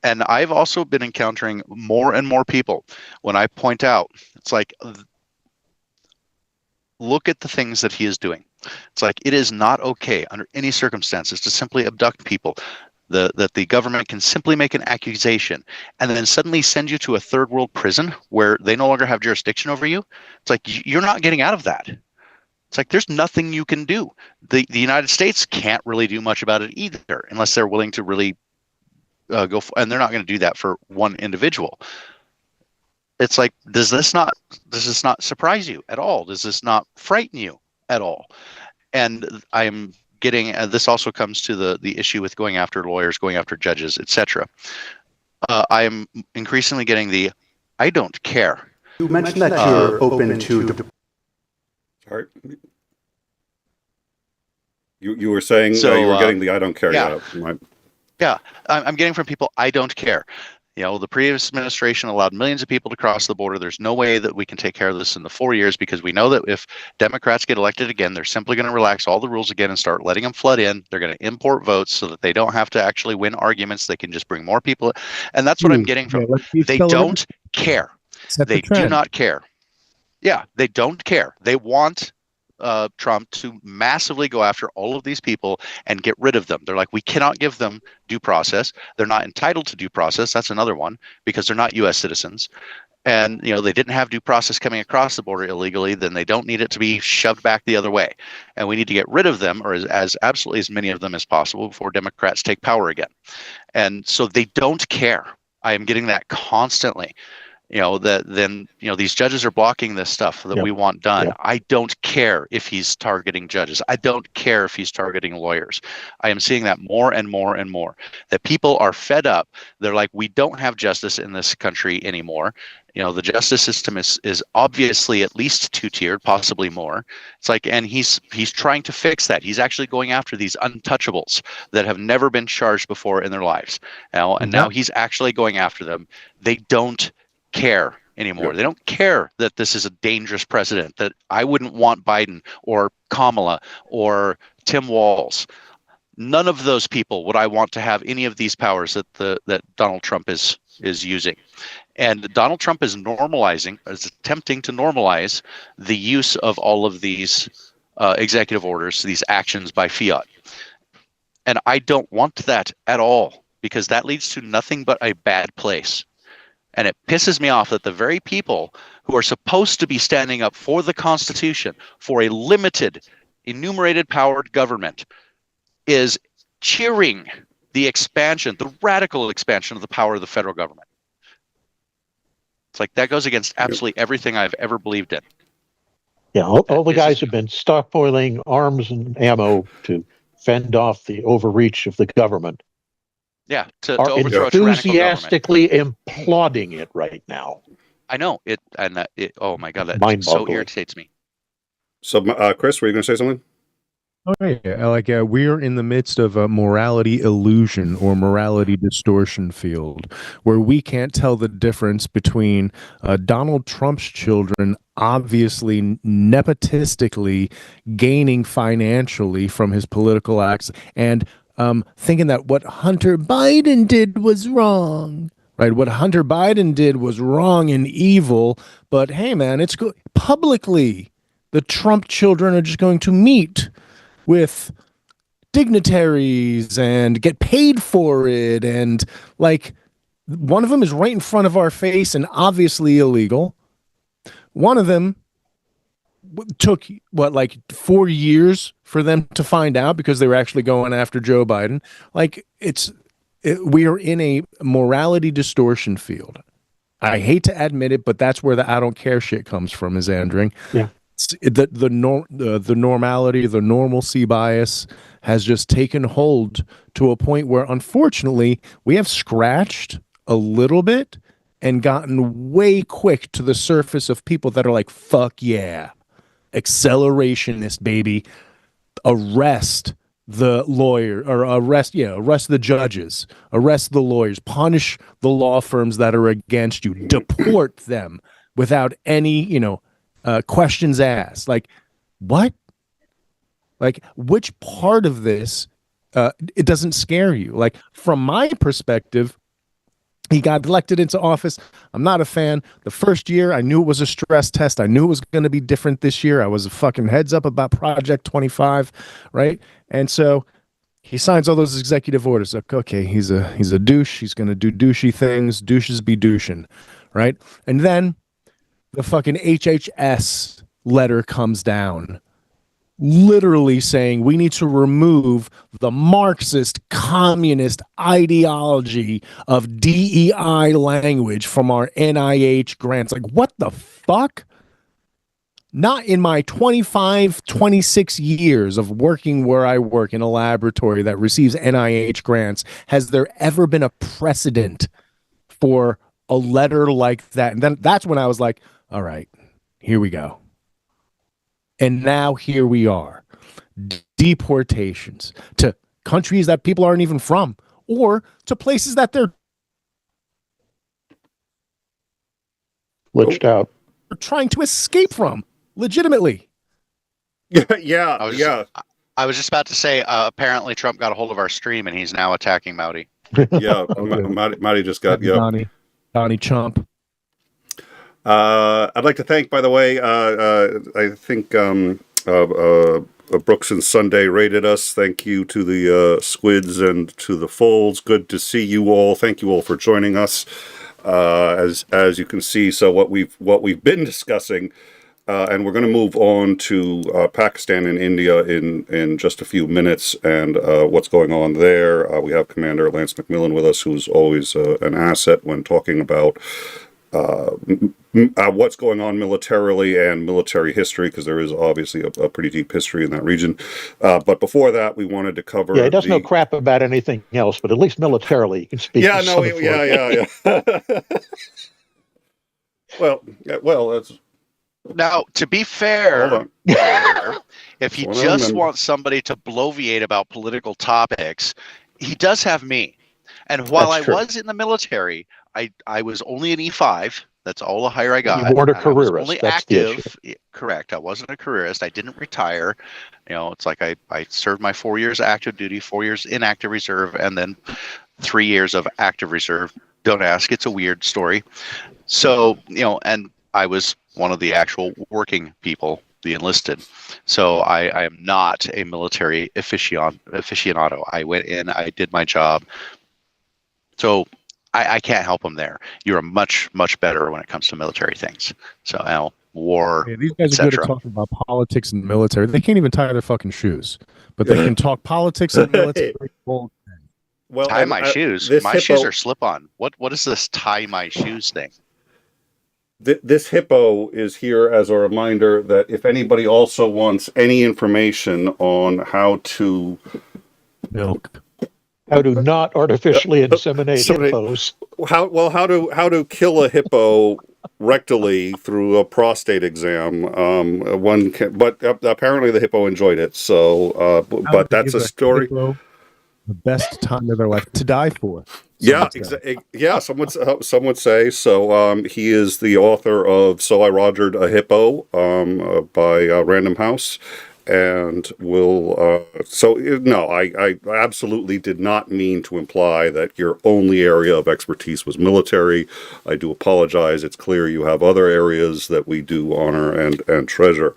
And I've also been encountering more and more people when I point out, it's like, look at the things that he is doing. It's like, it is not okay under any circumstances to simply abduct people. That the government can simply make an accusation and then suddenly send you to a third world prison where they no longer have jurisdiction over you. It's like, you're not getting out of that. It's like, there's nothing you can do. The United States can't really do much about it either, unless they're willing to really and they're not going to do that for one individual. It's like, does this not surprise you at all? Does this not frighten you at all? And I'm getting, this also comes to the issue with going after lawyers, going after judges, etc. I am increasingly getting the, I don't care. You mentioned that you're open to. Sorry. You were saying you were getting the I don't care. Yeah, I'm getting from people, I don't care. The previous administration allowed millions of people to cross the border. There's no way that we can take care of this in the 4 years, because we know that if Democrats get elected again, they're simply going to relax all the rules again and start letting them flood in. They're going to import votes so that they don't have to actually win arguments. They can just bring more people. And that's what I'm getting from them. They don't care. They do not care. Yeah, they don't care. They want Trump to massively go after all of these people and get rid of them. They're like, we cannot give them due process. They're not entitled to due process. That's another one, because they're not U.S. citizens. And, they didn't have due process coming across the border illegally, then they don't need it to be shoved back the other way. And we need to get rid of them, or as absolutely as many of them as possible, before Democrats take power again. And so they don't care. I am getting that constantly. then these judges are blocking this stuff that we want done. I don't care if he's targeting judges. I don't care if he's targeting lawyers. I am seeing that more and more and more, that people are fed up. They're like, we don't have justice in this country anymore. The justice system is obviously at least two-tiered, possibly more. It's like, and he's trying to fix that. He's actually going after these untouchables that have never been charged before in their lives. Now he's actually going after them. They don't care anymore. They don't care that this is a dangerous president, that I wouldn't want Biden or Kamala or Tim Walz. None of those people would I want to have any of these powers that Donald Trump is using. And Donald Trump is attempting to normalize the use of all of these executive orders, these actions by fiat. And I don't want that at all, because that leads to nothing but a bad place. And it pisses me off that the very people who are supposed to be standing up for the Constitution, for a limited, enumerated powered government, is cheering the expansion, the radical expansion of the power of the federal government. It's like that goes against absolutely everything I've ever believed in. Yeah, all the guys have been stockpiling arms and ammo to fend off the overreach of the government. Yeah, to are overthrow enthusiastically applauding it right now. I know it, and oh my god, that so irritates me. So, Chris, were you going to say something? Oh yeah, we're in the midst of a morality illusion or morality distortion field, where we can't tell the difference between Donald Trump's children obviously nepotistically gaining financially from his political acts and thinking that what Hunter Biden did was wrong, right? What Hunter Biden did was wrong and evil, but hey, man, it's good. Publicly, the Trump children are just going to meet with dignitaries and get paid for it. And like, one of them is right in front of our face and obviously illegal. One of them took 4 years for them to find out because they were actually going after Joe Biden. Like, we are in a morality distortion field. I hate to admit it, but that's where the I don't care shit comes from, is Andring. Yeah. The normality, the normalcy bias has just taken hold to a point where, unfortunately, we have scratched a little bit and gotten way quick to the surface of people that are like, fuck yeah, accelerationist, baby. Arrest the lawyer, or arrest the judges, arrest the lawyers, punish the law firms that are against you, deport them without any, questions asked. Like, what? Like, which part of this, it doesn't scare you? Like, from my perspective, he got elected into office. I'm not a fan. The first year, I knew it was a stress test. I knew it was going to be different this year. I was a fucking heads up about Project 25, right? And so he signs all those executive orders. Like, okay, he's a douche. He's going to do douchey things. Douches be douching, right? And then the fucking HHS letter comes down, literally saying we need to remove the Marxist communist ideology of DEI language from our NIH grants. Like, what the fuck? Not in my 25, 26 years of working where I work in a laboratory that receives NIH grants has there ever been a precedent for a letter like that. And then that's when I was like, all right, here we go. And now here we are. Deportations to countries that people aren't even from, or to places that they're trying to escape from legitimately. Yeah. I was just about to say, apparently Trump got a hold of our stream and he's now attacking Mowdy. Yeah, Mowdy just got Donnie Chump. I'd like to thank, by the way, I think Brooks and Sunday rated us. Thank you to the Squids and to the Folds. Good to see you all. Thank you all for joining us. As you can see, so what we've been discussing, and we're going to move on to Pakistan and India in just a few minutes, and what's going on there. We have Commander Lance McMillan with us, who's always an asset when talking about what's going on militarily and military history, because there is obviously a pretty deep history in that region. But before that, we wanted to cover. Yeah, he doesn't know crap about anything else, but at least militarily, you can speak. Yeah, no, yeah. well, that's. Now, to be fair, if he just wants somebody to bloviate about political topics, he does have me. And while I was in the military, I was only an E5. That's all the higher I got. You weren't a careerist. Only that's active. Correct. I wasn't a careerist. I didn't retire. It's like I served my 4 years active duty, 4 years in active reserve, and then 3 years of active reserve. Don't ask. It's a weird story. So, and I was one of the actual working people, the enlisted. So I am not a military aficionado. I went in, I did my job. So I can't help them there. You're much, much better when it comes to military things. So war, these guys are good at talking about politics and military. They can't even tie their fucking shoes, but they can talk politics and military. Well, tie my shoes. My shoes are slip-on. What is this tie my shoes thing? This hippo is here as a reminder that if anybody also wants any information on how to not artificially inseminate hippos. How to kill a hippo rectally through a prostate exam. One can, but apparently the hippo enjoyed it. So, but that's a story. The best time of their life to die for. Some would say so. He is the author of "So I Rogered a Hippo" by Random House, and I absolutely did not mean to imply that your only area of expertise was military. I do apologize. It's clear you have other areas that we do honor and treasure,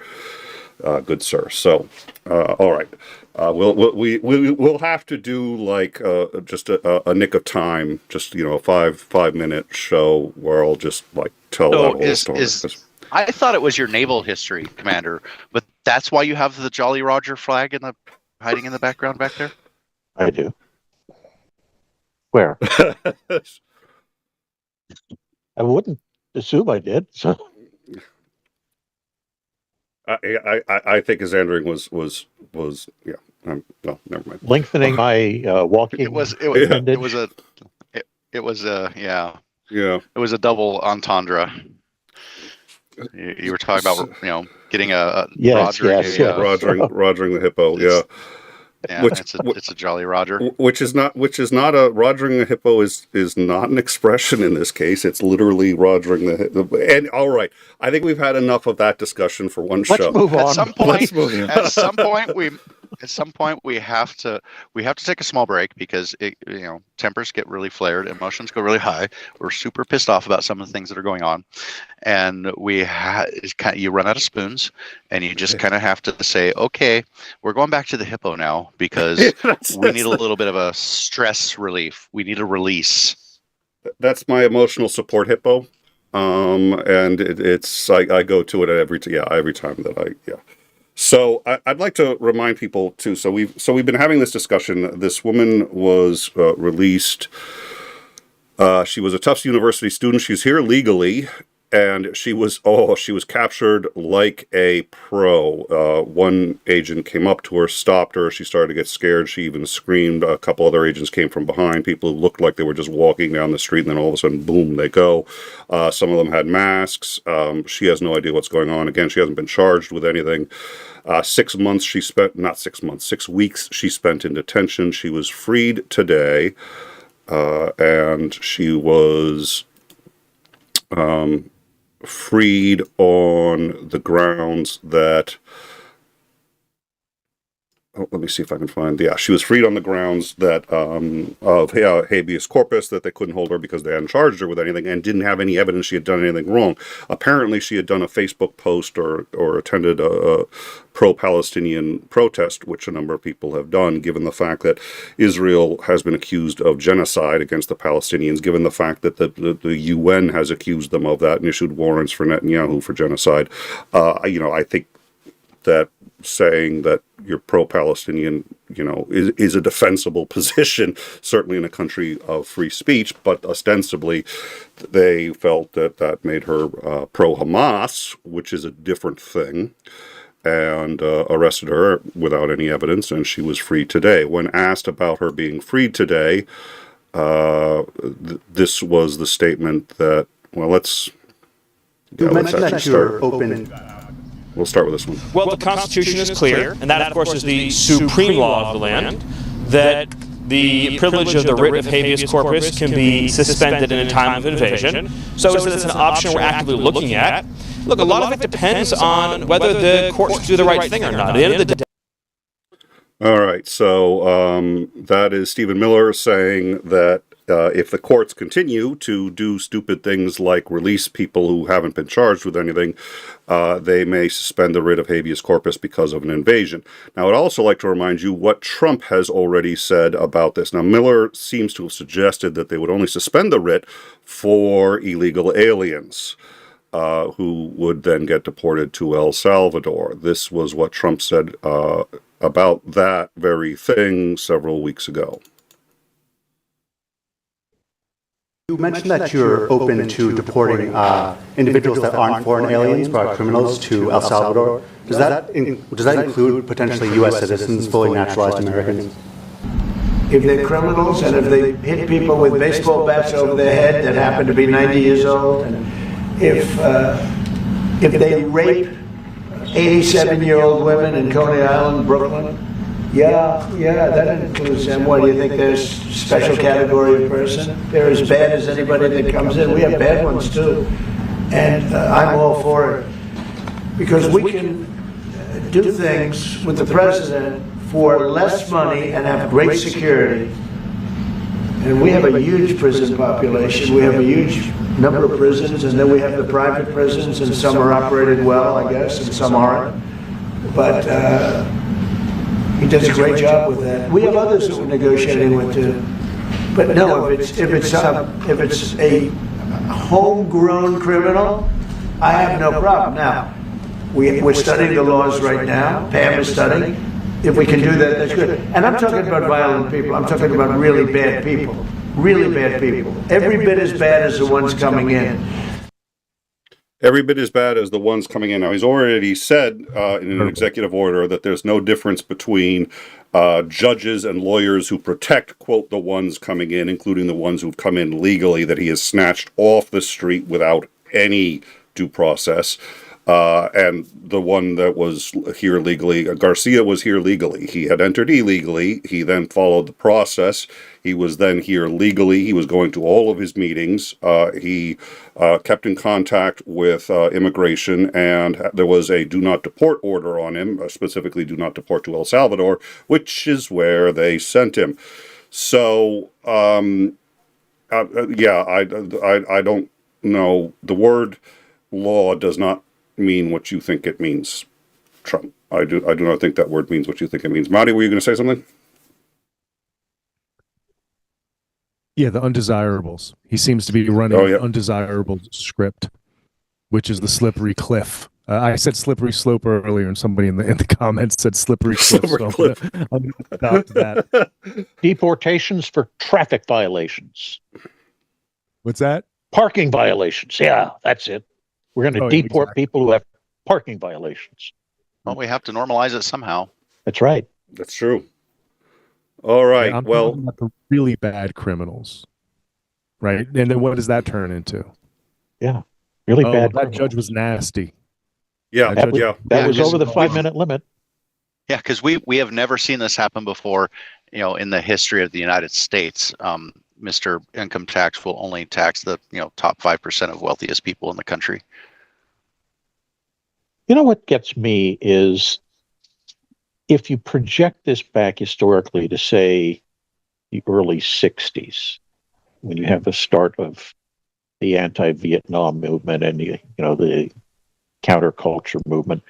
good sir. So, all right. We'll have to do like just a nick of time, just a 5-minute show where I'll just like tell that whole story. I thought it was your naval history, Commander, but that's why you have the Jolly Roger flag hiding in the background back there? I do. Where? I wouldn't assume I did. So. I think his andering was yeah. No, never mind. Lengthening my walking. It was a double entendre. You were talking about getting rogering the hippo. It's a Jolly Roger. Which is not a rogering the hippo is not an expression in this case. It's literally rogering the hippo. And all right, I think we've had enough of that discussion for one show. Let's move on. At some point we have to take a small break because tempers get really flared, emotions go really high. We're super pissed off about some of the things that are going on, and you run out of spoons, and you just kind of have to say, okay, we're going back to the hippo now because we need a little bit of a stress relief. We need a release. That's my emotional support hippo, and I go to it every time that I. So I'd like to remind people too. So we've been having this discussion. This woman was released. She was a Tufts University student. She's here legally, and she was captured like a pro. One agent came up to her, stopped her. She started to get scared. She even screamed. A couple other agents came from behind. People who looked like they were just walking down the street, and then all of a sudden, boom, they go. Some of them had masks. She has no idea what's going on. Again, she hasn't been charged with anything. 6 months she spent, not 6 months, 6 weeks she spent in detention. She was freed today, and she was freed on the grounds that let me see if I can find. Yeah, she was freed on the grounds that of habeas corpus, that they couldn't hold her because they hadn't charged her with anything and didn't have any evidence she had done anything wrong. Apparently, she had done a Facebook post or attended a pro-Palestinian protest, which a number of people have done, given the fact that Israel has been accused of genocide against the Palestinians, given the fact that the UN has accused them of that and issued warrants for Netanyahu for genocide. I think that saying that you're pro-Palestinian, is a defensible position, certainly in a country of free speech, but ostensibly they felt that that made her pro-Hamas, which is a different thing, and arrested her without any evidence, and she was freed today. When asked about her being freed today, this was the statement that, well, let's that you're open. We'll start with this one. Well, the Constitution is clear, and that, of course, is the supreme law of the land, that the privilege of the writ of habeas corpus can be suspended in a time of invasion. So it's an option we're actively looking at. Look, a lot of it depends on whether the courts do the right thing or not. At the end of the day. All right, so that is Stephen Miller saying that if the courts continue to do stupid things like release people who haven't been charged with anything, they may suspend the writ of habeas corpus because of an invasion. Now, I'd also like to remind you what Trump has already said about this. Now, Miller seems to have suggested that they would only suspend the writ for illegal aliens, who would then get deported to El Salvador. This was what Trump said about that very thing several weeks ago. You mentioned that you're open to deporting individuals that aren't foreign aliens, but criminals, to El Salvador. Does that include potentially U.S. citizens, fully naturalized Americans? If they're criminals and if they hit people with baseball bats over their head that happen to be 90 years old, and if they rape 87-year-old women in Coney Island, Brooklyn, yeah, that includes them. What, do you think there's special category of person? They're as bad as anybody that comes in. We have bad ones too. And I'm all for it. Because we can do things with the president for less money and have great security. And we have a huge prison population. We have a huge number of prisons, and then we have the private prisons, and some are operated well, I guess, and some aren't. But he does a great job with that. We have others that we're negotiating with too. But no, if it's a homegrown criminal, I have no problem. Now, we're studying the laws right now. Pam is studying. If we can do that, that's good. And I'm talking about violent people. I'm talking about really bad people. Really bad people. Every bit as bad as the ones coming in. Every bit as bad as the ones coming in. Now, he's already said in an executive order that there's no difference between judges and lawyers who protect, quote, the ones coming in, including the ones who've come in legally, that he has snatched off the street without any due process. And the one that was here legally, Garcia was here legally. He had entered illegally. He then followed the process. He was then here legally. He was going to all of his meetings. He kept in contact with immigration, and there was a do not deport order on him, specifically do not deport to El Salvador, which is where they sent him. So, yeah, I don't know. The word law does not mean what you think it means, Trump. I do not think that word means what you think it means. Marty, were you going to say something? Yeah, the undesirables. He seems to be running an undesirable script, which is the slippery cliff. I said slippery slope earlier, and somebody in the comments said slippery cliff. I'm going to adopt that. Deportations for traffic violations. What's that? Parking violations. Yeah, that's it. We're going to deport people who have parking violations. Well, we have to normalize it somehow. That's right. That's true. All right. I'm well, talking about the really bad criminals, right? And then what does that turn into? Yeah, really bad. That judge was nasty. Yeah, that was over the 5-minute limit. Yeah, because we have never seen this happen before. In the history of the United States, Mr. Income Tax will only tax the top 5% of wealthiest people in the country. You know what gets me is if you project this back historically to, say, the early 60s, when you have the start of the anti-Vietnam movement and the counterculture movement,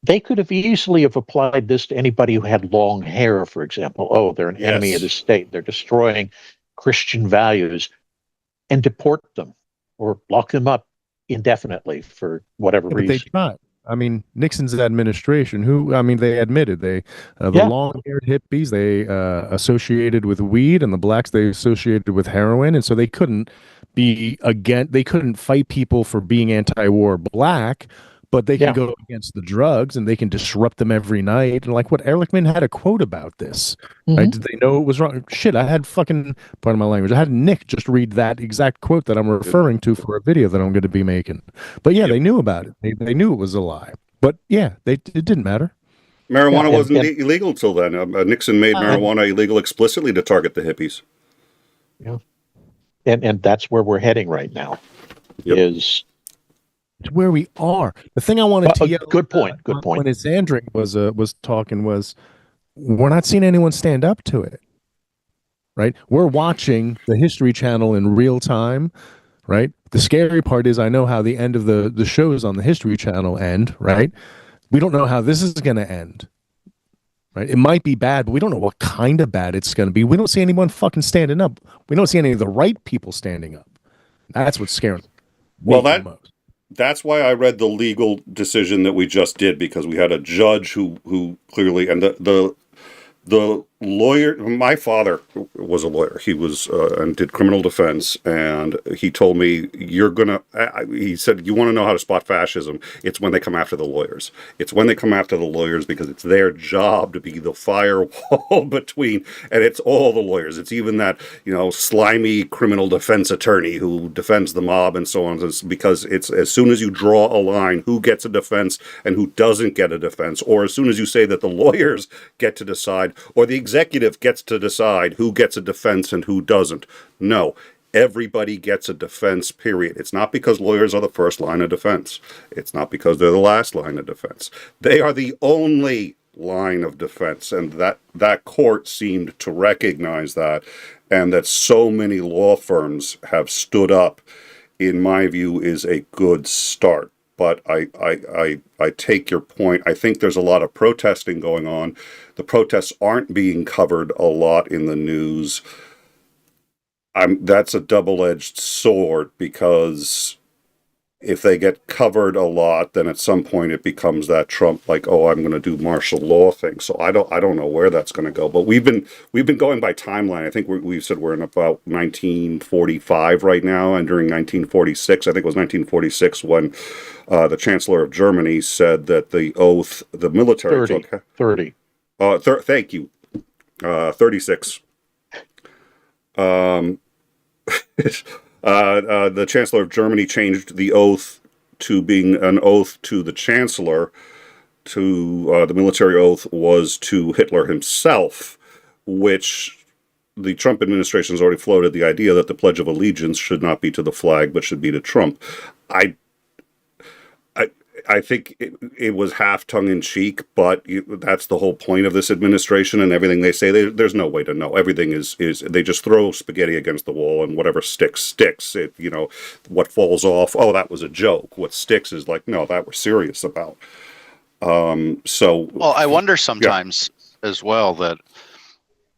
they could have easily have applied this to anybody who had long hair, for example. Oh, they're an enemy of the state. They're destroying Christian values, and deport them or lock them up indefinitely for whatever reason. But they not. I mean, Nixon's administration, who, I mean, they admitted the Yeah. long-haired hippies, they associated with weed, and the blacks they associated with heroin, and so they couldn't they couldn't fight people for being anti-war black, but they can go against the drugs and they can disrupt them every night. And like what Ehrlichman had a quote about this, right? Did they know it was wrong? Shit, I had fucking, pardon my language, I had Nick just read that exact quote that I'm referring to for a video that I'm going to be making. But yeah, they knew about it. They knew it was a lie. But yeah, it didn't matter. Marijuana wasn't illegal till then. Nixon made marijuana illegal explicitly to target the hippies. Yeah. And that's where we're heading right now. Is it's where we are. The thing I wanted to yell, good point. Good point. When Zandrick was talking was, we're not seeing anyone stand up to it. Right? We're watching the History Channel in real time. Right? The scary part is I know how the end of the shows on the History Channel end. Right? We don't know how this is going to end. Right? It might be bad, but we don't know what kind of bad it's going to be. We don't see anyone fucking standing up. We don't see any of the right people standing up. That's what's scary. Well, that's why I read the legal decision that we just did, because we had a judge who clearly, and the lawyer, my father was a lawyer. He was and did criminal defense, and he told me, he said, you want to know how to spot fascism? It's when they come after the lawyers. It's when they come after the lawyers, because it's their job to be the firewall between, and it's all the lawyers. It's even that, slimy criminal defense attorney who defends the mob and so on, because it's as soon as you draw a line, who gets a defense and who doesn't get a defense, or as soon as you say that the lawyers get to decide, or the executive gets to decide who gets a defense and who doesn't. No, everybody gets a defense, period. It's not because lawyers are the first line of defense. It's not because they're the last line of defense. They are the only line of defense, and that court seemed to recognize that, and that so many law firms have stood up, in my view, is a good start. But I take your point. I think there's a lot of protesting going on. The protests aren't being covered a lot in the news. That's a double-edged sword, because if they get covered a lot, then at some point it becomes that Trump, like, oh, I'm going to do martial law thing. So I don't know where that's going to go. But we've been going by timeline. I think we said we're in about 1945 right now, and during 1946, I think it was 1946 when the Chancellor of Germany said that the oath, the military 30. Thank you. 36. The Chancellor of Germany changed the oath to being an oath to the Chancellor. The military oath was to Hitler himself, which the Trump administration has already floated the idea that the Pledge of Allegiance should not be to the flag, but should be to Trump. I think it was half tongue-in-cheek, but that's the whole point of this administration, and everything they say, there's no way to know. Everything is they just throw spaghetti against the wall, and whatever sticks. What falls off, oh, that was a joke. What sticks is like, no, that we're serious about. Well, I wonder sometimes as well that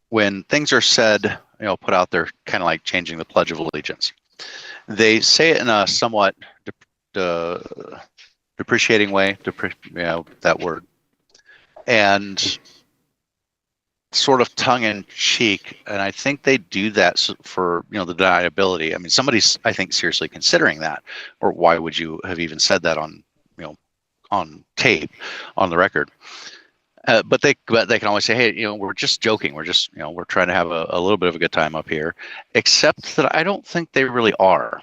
when things are said, put out there, kind of like changing the Pledge of Allegiance, they say it in a somewhat depreciating way, that word, and sort of tongue-in-cheek, and I think they do that for the deniability. I mean, somebody's, I think, seriously considering that, or why would you have even said that on tape, on the record? But they can always say, hey, we're just joking, we're just we're trying to have a little bit of a good time up here, except that I don't think they really are.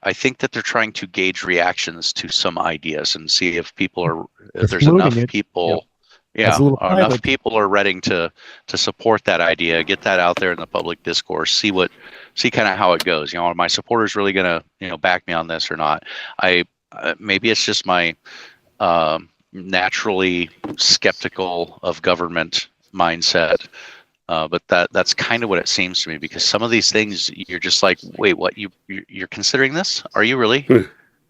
I think that they're trying to gauge reactions to some ideas and see if there's enough people, enough people are ready to support that idea, get that out there in the public discourse, see kind of how it goes. Are my supporters really going to back me on this or not? Maybe it's just my naturally skeptical of government mindset. But that's kind of what it seems to me, because some of these things you're just like, wait, what? You're considering this? Are you really?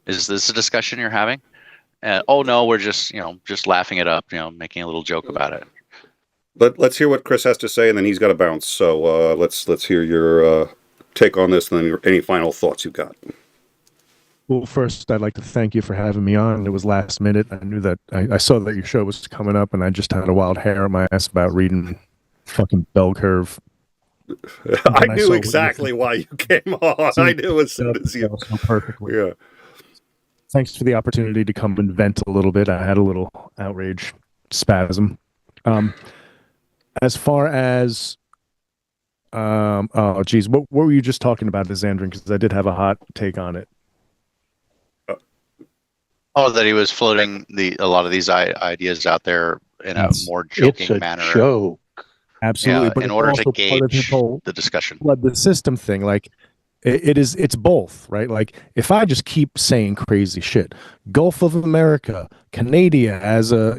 Is this a discussion you're having? Oh no, we're just laughing it up, making a little joke about it. Let's hear what Chris has to say, and then he's got to bounce. So let's hear your take on this, and then any final thoughts you've got. Well, first, I'd like to thank you for having me on. It was last minute. I knew that I saw that your show was coming up, and I just had a wild hair on my ass about reading fucking Bell Curve. I knew exactly why you came on. I knew as soon as you. So perfectly. Yeah. Thanks for the opportunity to come and vent a little bit. I had a little outrage spasm. As far as oh geez, what were you just talking about, Xandrin? Because I did have a hot take on it. Oh, that he was floating a lot of these ideas out there in a more joking manner. It's a joke. Absolutely, yeah, but in order to gauge the discussion. Flood the system thing, like it's both, right? Like if I just keep saying crazy shit, Gulf of America, Canada as a,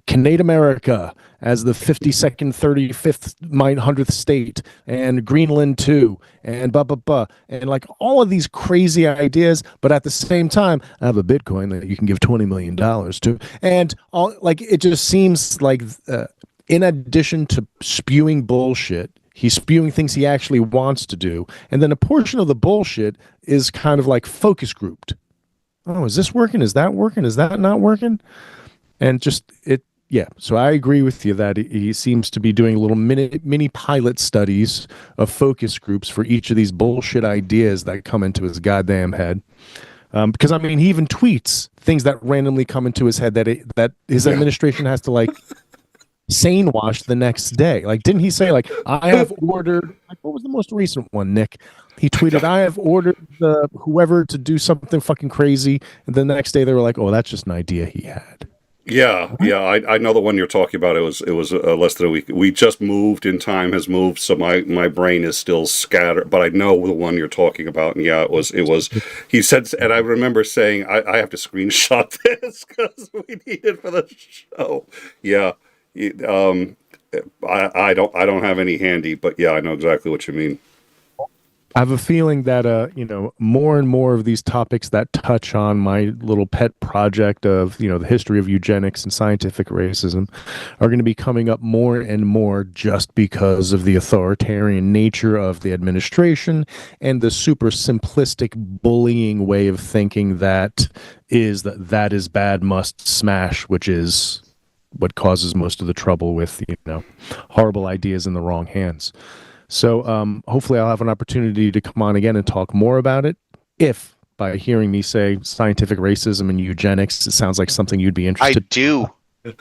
Canada America as the 52nd, 35th, 100th state, and Greenland too, and blah, blah, blah. And like all of these crazy ideas, but at the same time, I have a Bitcoin that you can give $20 million to. And all like, it just seems like, in addition to spewing bullshit, he's spewing things he actually wants to do. And then a portion of the bullshit is kind of like focus grouped. Oh, is this working? Is that working? Is that not working? And just yeah. So I agree with you that he seems to be doing little mini pilot studies of focus groups for each of these bullshit ideas that come into his goddamn head. Because I mean, he even tweets things that randomly come into his head that his administration has to like sane wash the next day. Like, didn't he say like, I have ordered, like, what was the most recent one, Nick? He tweeted, I have ordered whoever to do something fucking crazy. And the next day they were like, oh, that's just an idea he had. Yeah, I know the one you're talking about. It was less than a week. We just moved, and time has moved, so my brain is still scattered. But I know the one you're talking about, and yeah, it was. He said, and I remember saying, I have to screenshot this because we need it for the show. Yeah, I don't have any handy, but yeah, I know exactly what you mean. I have a feeling that more and more of these topics that touch on my little pet project of the history of eugenics and scientific racism are going to be coming up more and more just because of the authoritarian nature of the administration and the super simplistic bullying way of thinking that is bad, must smash, which is what causes most of the trouble with horrible ideas in the wrong hands. So hopefully I'll have an opportunity to come on again and talk more about it. If by hearing me say scientific racism and eugenics, it sounds like something you'd be interested in.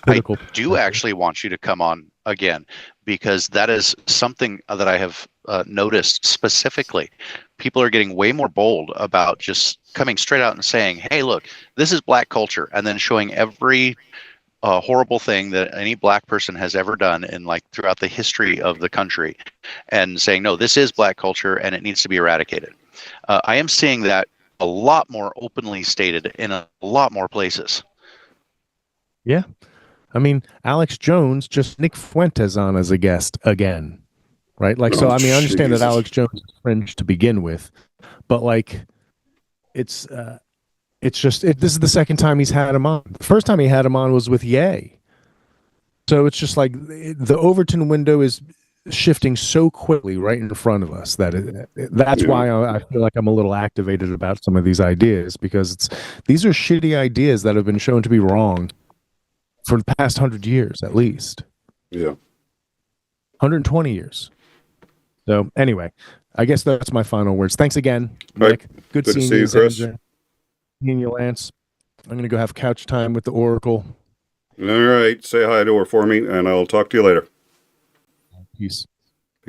I do actually want you to come on again, because that is something that I have noticed specifically. People are getting way more bold about just coming straight out and saying, hey, look, this is black culture, and then showing every horrible thing that any black person has ever done in throughout the history of the country, and saying, no, this is black culture and it needs to be eradicated. I am seeing that a lot more openly stated in a lot more places. Yeah. I mean, Alex Jones, just Nick Fuentes on as a guest again, right? Like, so, I mean, I understand that Alex Jones is fringe to begin with, but it's just this is the second time he's had him on. The first time he had him on was with Ye. So it's just like the Overton window is shifting so quickly right in front of us that's why I feel like I'm a little activated about some of these ideas, because these are shitty ideas that have been shown to be wrong for the past 100 years at least. Yeah. 120 years. So anyway, I guess that's my final words. Thanks again, Nick. Right. Good seeing you, Chris. Seeing you, Lance. I'm going to go have couch time with the Oracle. All right. Say hi to her for me, and I'll talk to you later. Peace.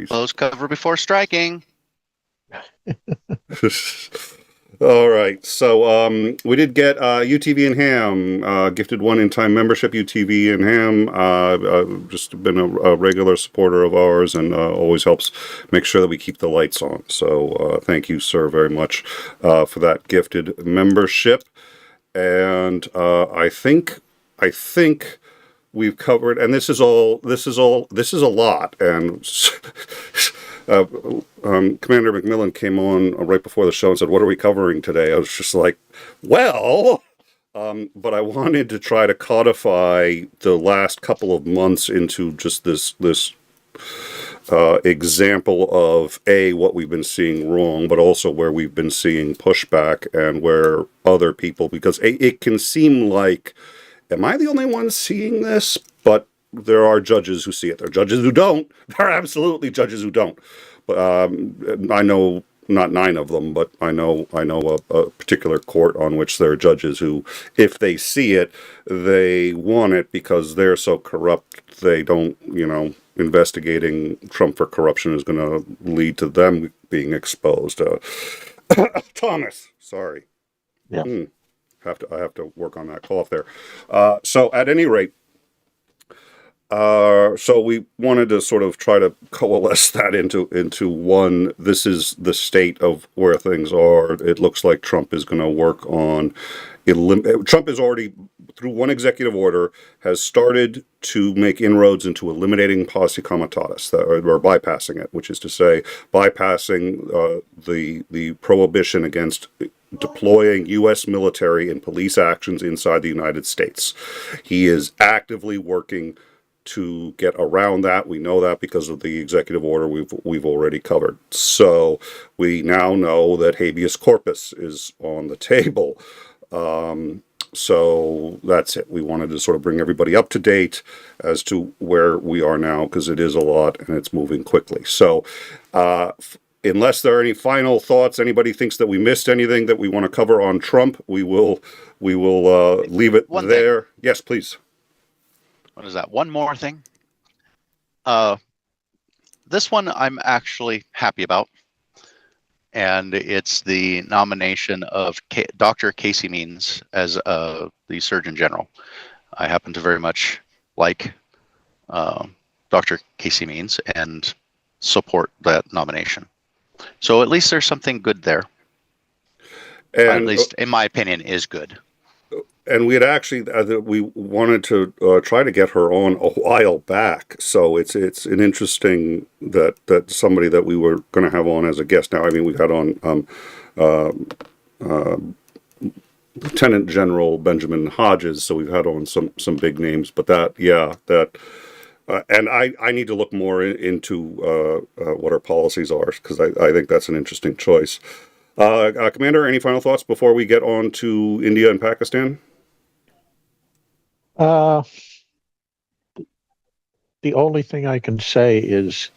Close cover before striking. All right. So we did get UTV and Ham gifted one in-time membership. UTV and Ham just been a regular supporter of ours, and always helps make sure that we keep the lights on. So thank you, sir, very much for that gifted membership. And I think we've covered, and this is a lot. And Commander McMillan came on right before the show and said, what are we covering today? I was just like, well, but I wanted to try to codify the last couple of months into just this example of what we've been seeing wrong, but also where we've been seeing pushback and where other people, because it can seem like, am I the only one seeing this? But there are judges who see it. There are judges who don't. There are absolutely judges who don't. But I know not 9 of them, but I know a particular court on which there are judges who, if they see it, they want it because they're so corrupt. They don't, investigating Trump for corruption is going to lead to them being exposed. Thomas, sorry. Yeah. I have to work on that cough there. So at any rate, so we wanted to sort of try to coalesce that into one. This is the state of where things are. It looks like Trump is going to work on. Trump is already, through one executive order, has started to make inroads into eliminating posse comitatus, or bypassing it, which is to say, bypassing the prohibition against deploying U.S. military and police actions inside the United States. He is actively working to get around that. We know that because of the executive order we've already covered. So we now know that habeas corpus is on the table. So that's it. We wanted to sort of bring everybody up to date as to where we are now, because it is a lot and it's moving quickly. So unless there are any final thoughts, anybody thinks that we missed anything that we want to cover on Trump, we will leave it there. Yes, please. What is that? One more thing. This one I'm actually happy about, and it's the nomination of Dr. 𝐒𝐸𝐿 as the Surgeon General. I happen to very much like Dr. 𝐒𝐸𝐿 and support that nomination. So at least there's something good there. And, at least, in my opinion, is good. And we had actually, we wanted to try to get her on a while back. So it's an interesting that somebody that we were going to have on as a guest. Now, I mean, we've had on Lieutenant General Benjamin Hodges, so we've had on some big names. But and I need to look more into what our policies are, because I think that's an interesting choice. Commander, any final thoughts before we get on to India and Pakistan? The only thing I can say is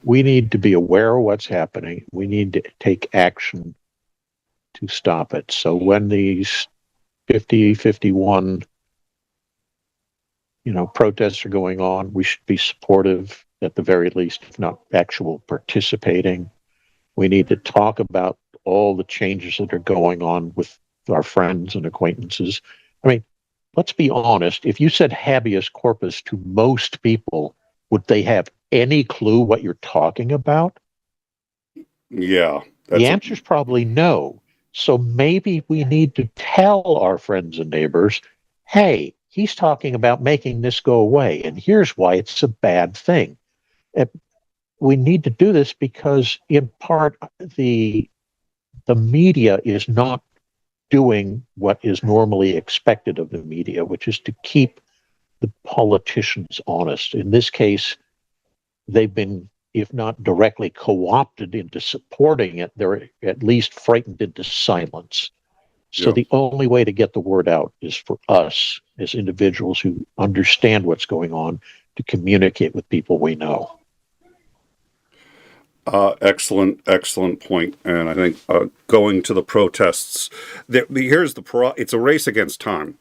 we need to be aware of what's happening. We need to take action to stop it. So when these 51, protests are going on, we should be supportive at the very least, if not actual participating. We need to talk about all the changes that are going on with our friends and acquaintances. I mean, let's be honest. If you said habeas corpus to most people, would they have any clue what you're talking about? Yeah. The answer is probably no. So maybe we need to tell our friends and neighbors, hey, he's talking about making this go away, and here's why it's a bad thing. We need to do this because, in part, the media is not doing what is normally expected of the media, which is to keep the politicians honest. In this case, they've been, if not directly co-opted into supporting it, they're at least frightened into silence. So the only way to get the word out is for us as individuals who understand what's going on to communicate with people we know. Excellent point. And I think going to the protests, it's a race against time.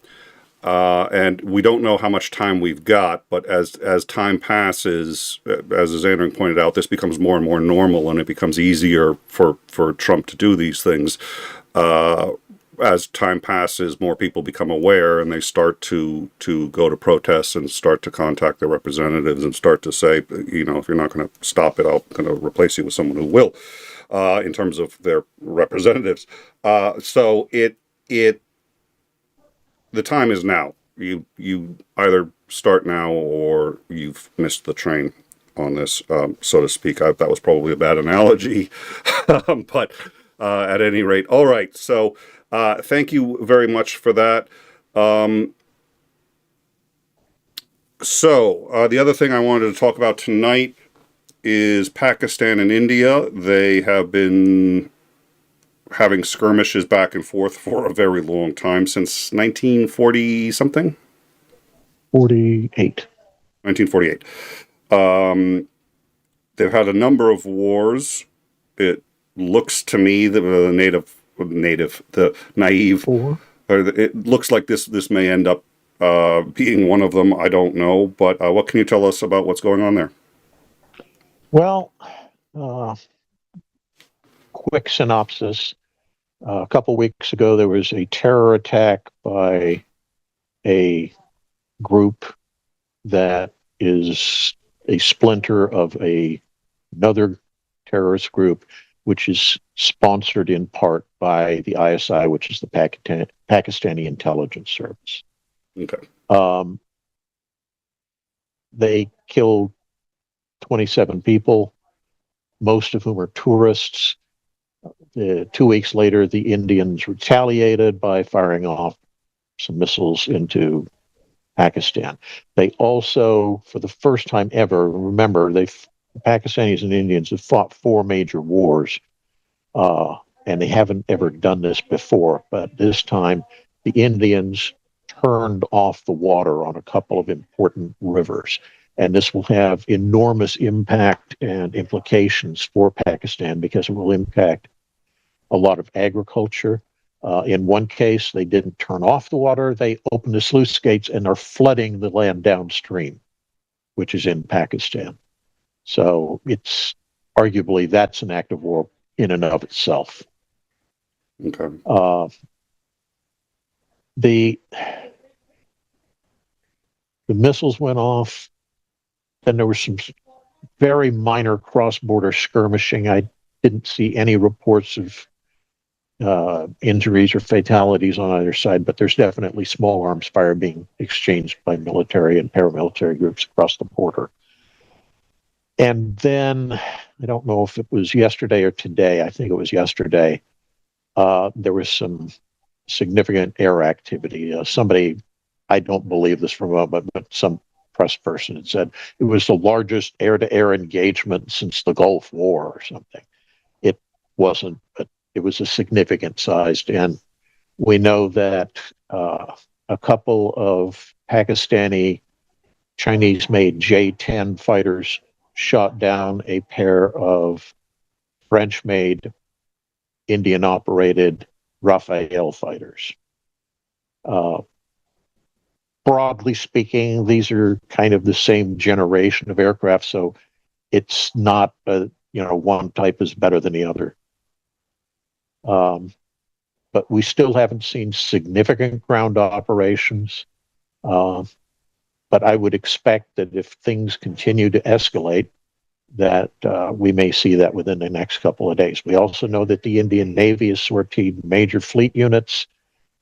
And we don't know how much time we've got, but as time passes, as Xandring pointed out, this becomes more and more normal, and it becomes easier for Trump to do these things. As time passes, more people become aware, and they start to go to protests and start to contact their representatives and start to say, if you're not going to stop it, I'm going to replace you with someone who will, in terms of their representatives. So the time is now. You either start now or you've missed the train on this, so to speak. That was probably a bad analogy, but at any rate, all right. So. Thank you very much for that. So the other thing I wanted to talk about tonight is Pakistan and India. They have been having skirmishes back and forth for a very long time, since 1940 something? 48. 1948. They've had a number of wars. It looks to me that the naive, it looks like this may end up being one of them. I don't know, but what can you tell us about what's going on there? Well, quick synopsis. A couple weeks ago, there was a terror attack by a group that is a splinter of another terrorist group, which is sponsored in part by the ISI, which is the Pakistani intelligence service. Okay. They killed 27 people, most of whom are tourists. 2 weeks later, the Indians retaliated by firing off some missiles into Pakistan. They also, for the first time ever, remember, the Pakistanis and Indians have fought 4 major wars, and they haven't ever done this before. But this time, the Indians turned off the water on a couple of important rivers. And this will have enormous impact and implications for Pakistan, because it will impact a lot of agriculture. In one case, they didn't turn off the water. They opened the sluice gates and are flooding the land downstream, which is in Pakistan. So it's arguably that's an act of war in and of itself. Okay. The missiles went off. Then there was some very minor cross-border skirmishing. I didn't see any reports of injuries or fatalities on either side, but there's definitely small arms fire being exchanged by military and paramilitary groups across the border. And then, I don't know if it was yesterday or today, I think it was yesterday, there was some significant air activity. Somebody, I don't believe this for a moment, but some press person had said it was the largest air-to-air engagement since the Gulf War or something. It wasn't, but it was a significant sized, and we know that a couple of Pakistani Chinese-made J-10 fighters shot down a pair of French-made Indian-operated Rafale fighters. Broadly speaking, these are kind of the same generation of aircraft, so it's not one type is better than the other. But we still haven't seen significant ground operations. But I would expect that if things continue to escalate, that we may see that within the next couple of days. We also know that the Indian Navy has sortied major fleet units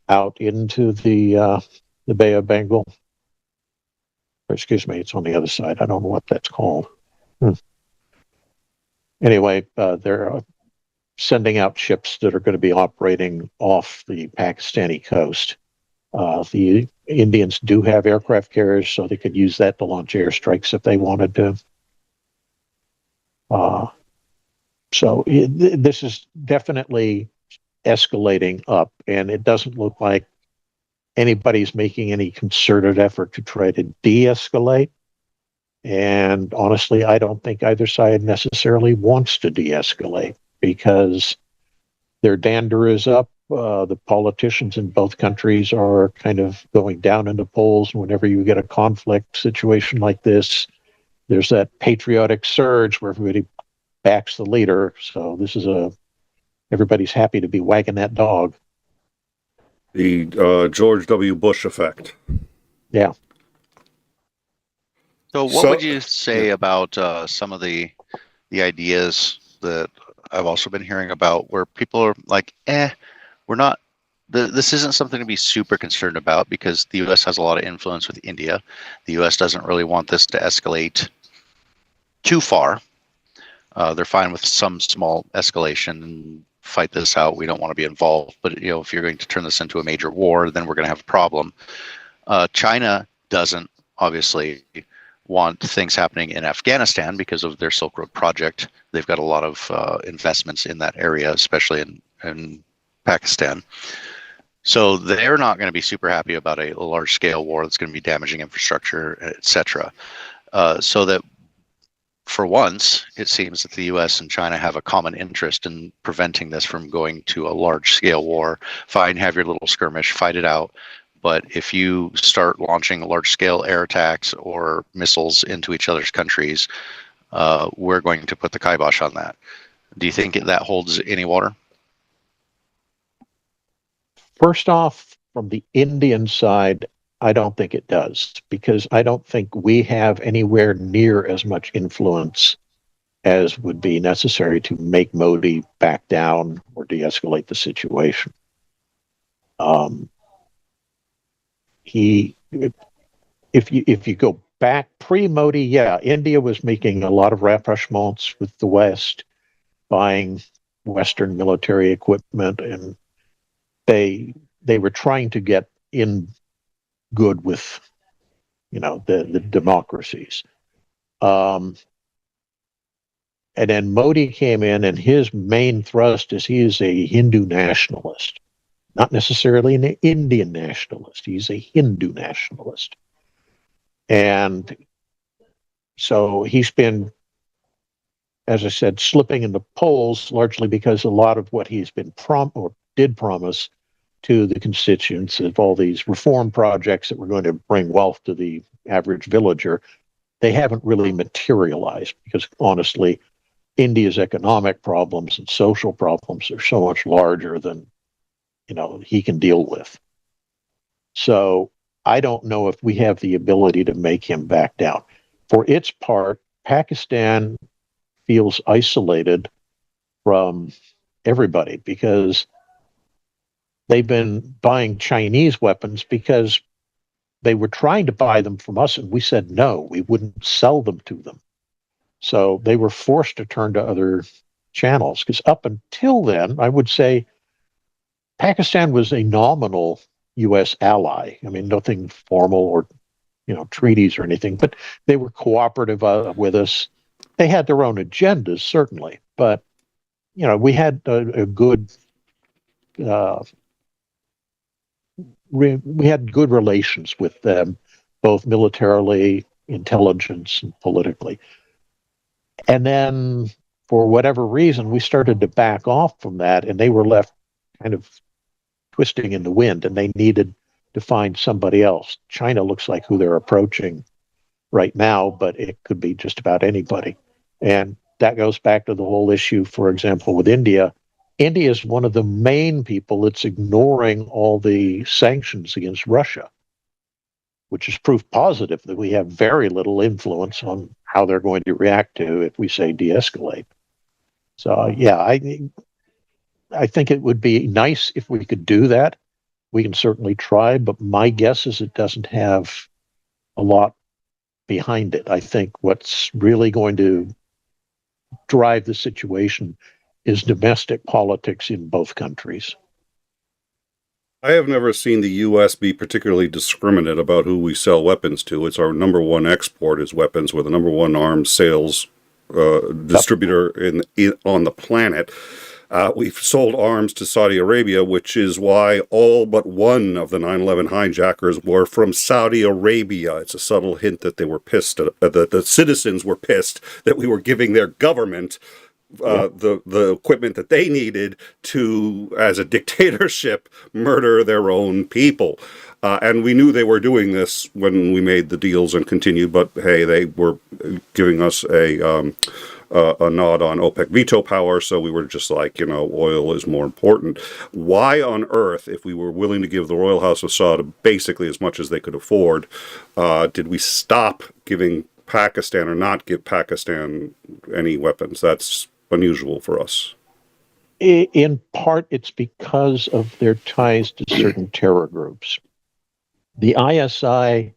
out into the Bay of Bengal. Or, excuse me, it's on the other side. I don't know what that's called. Anyway, they're sending out ships that are going to be operating off the Pakistani coast. The Indians do have aircraft carriers, so they could use that to launch airstrikes if they wanted to. This is definitely escalating up, and it doesn't look like anybody's making any concerted effort to try to de-escalate. And honestly, I don't think either side necessarily wants to de-escalate, because their dander is up. The politicians in both countries are kind of going down in the polls. Whenever you get a conflict situation like this, there's that patriotic surge where everybody backs the leader. So this is everybody's happy to be wagging that dog. The George W. Bush effect. Yeah. So what would you say about some of the ideas that I've also been hearing about, where people are like, we're not, this isn't something to be super concerned about because the U.S. has a lot of influence with India. The U.S. doesn't really want this to escalate too far. They're fine with some small escalation and fight this out. We don't want to be involved. But, if you're going to turn this into a major war, then we're going to have a problem. China doesn't, obviously. want things happening in Afghanistan because of their Silk Road project. They've got a lot of investments in that area, especially in Pakistan. So they're not going to be super happy about a large-scale war that's going to be damaging infrastructure, etc. So that for once, it seems that the US and China have a common interest in preventing this from going to a large-scale war. Fine, have your little skirmish, fight it out. But if you start launching large-scale air attacks or missiles into each other's countries, we're going to put the kibosh on that. Do you think that holds any water? First off, from the Indian side, I don't think it does, because I don't think we have anywhere near as much influence as would be necessary to make Modi back down or de-escalate the situation. If you go back pre-Modi, yeah, India was making a lot of rapprochements with the West, buying Western military equipment, and they were trying to get in good with, the democracies. And then Modi came in, and his main thrust is he is a Hindu nationalist, not necessarily an Indian nationalist. He's a Hindu nationalist. And so he's been, as I said, slipping in the polls largely because a lot of what he's been did promise to the constituents of all these reform projects that were going to bring wealth to the average villager, they haven't really materialized, because honestly, India's economic problems and social problems are so much larger than, he can deal with. So I don't know if we have the ability to make him back down. For its part, Pakistan feels isolated from everybody because they've been buying Chinese weapons because they were trying to buy them from us, and we said no, we wouldn't sell them to them. So they were forced to turn to other channels, because up until then, I would say Pakistan was a nominal U.S. ally. I mean, nothing formal or, treaties or anything, but they were cooperative with us. They had their own agendas, certainly, but, we had a good we had good relations with them, both militarily, intelligence, and politically. And then, for whatever reason, we started to back off from that, and they were left kind of twisting in the wind, and they needed to find somebody else. China looks like who they're approaching right now, but it could be just about anybody. And that goes back to the whole issue, for example, with India. India is one of the main people that's ignoring all the sanctions against Russia, which is proof positive that we have very little influence on how they're going to react to if we say de-escalate. So, yeah, I think it would be nice if we could do that. We can certainly try, but my guess is it doesn't have a lot behind it. I think what's really going to drive the situation is domestic politics in both countries. I have never seen the U.S. be particularly discriminate about who we sell weapons to. It's our number one export is weapons. We're the number one arms sales distributor on the planet. We've sold arms to Saudi Arabia, which is why all but one of the 9/11 hijackers were from Saudi Arabia. It's a subtle hint that they were pissed, that the citizens were pissed that we were giving their government the equipment that they needed to, as a dictatorship, murder their own people. And we knew they were doing this when we made the deals and continued, but hey, they were giving us a nod on OPEC veto power, so we were just like, oil is more important. Why on earth, if we were willing to give the Royal House of Saud basically as much as they could afford, did we stop giving Pakistan or not give Pakistan any weapons? That's unusual for us. In part, it's because of their ties to certain terror groups. The ISI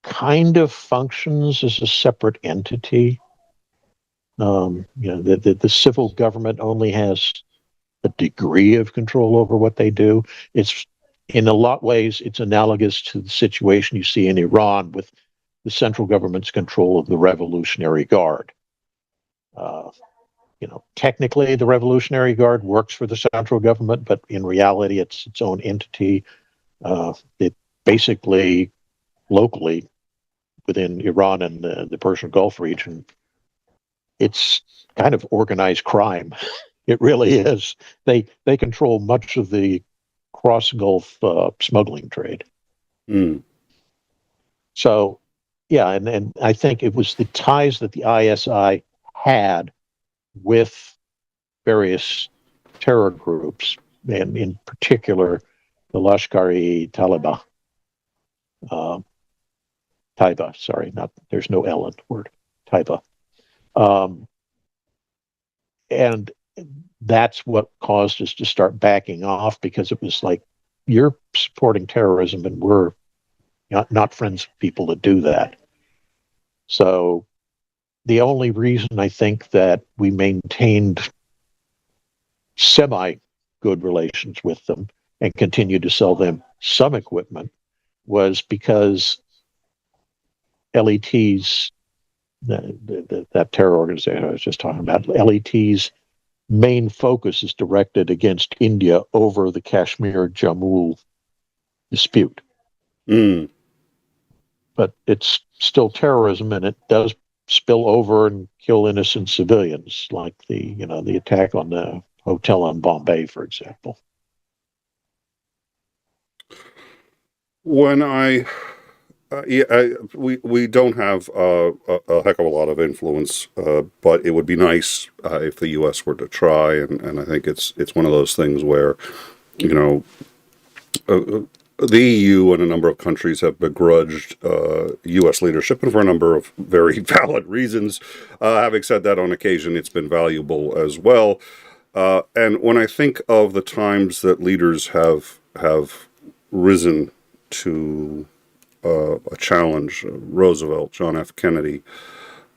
kind of functions as a separate entity. The civil government only has a degree of control over what they do. It's, in a lot of ways, it's analogous to the situation you see in Iran with the central government's control of the Revolutionary Guard. Technically, the Revolutionary Guard works for the central government, but in reality, it's its own entity. It basically, locally, within Iran and the Persian Gulf region, it's kind of organized crime. It really is. They control much of the cross-Gulf smuggling trade. Mm. So, yeah, and I think it was the ties that the ISI had with various terror groups, and in particular, the Lashkar-e-Taiba. Taiba, sorry, there's no L in the word, Taiba. And that's what caused us to start backing off, because it was like, you're supporting terrorism and we're not friends with people that do that. So the only reason I think that we maintained semi-good relations with them and continued to sell them some equipment was because LET's, that terror organization I was just talking about, LET's main focus is directed against India over the Kashmir-Jammu dispute. Mm. But it's still terrorism, and it does spill over and kill innocent civilians, like the attack on the hotel in Bombay, for example. When we don't have a heck of a lot of influence, but it would be nice if the U.S. were to try, and I think it's one of those things where, the EU and a number of countries have begrudged U.S. leadership, and for a number of very valid reasons. Having said that, on occasion, it's been valuable as well. And when I think of the times that leaders have risen to a challenge, Roosevelt, John F. Kennedy,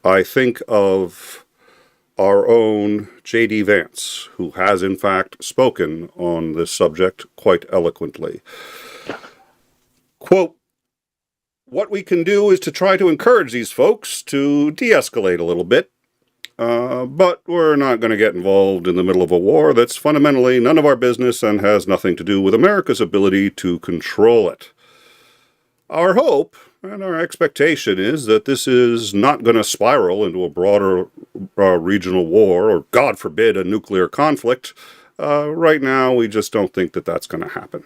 I think of our own J.D. Vance, who has in fact spoken on this subject quite eloquently. Quote, "What we can do is to try to encourage these folks to de-escalate a little bit, but we're not going to get involved in the middle of a war that's fundamentally none of our business and has nothing to do with America's ability to control it. Our hope and our expectation is that this is not going to spiral into a broader regional war or, God forbid, a nuclear conflict. Right now, we just don't think that that's going to happen."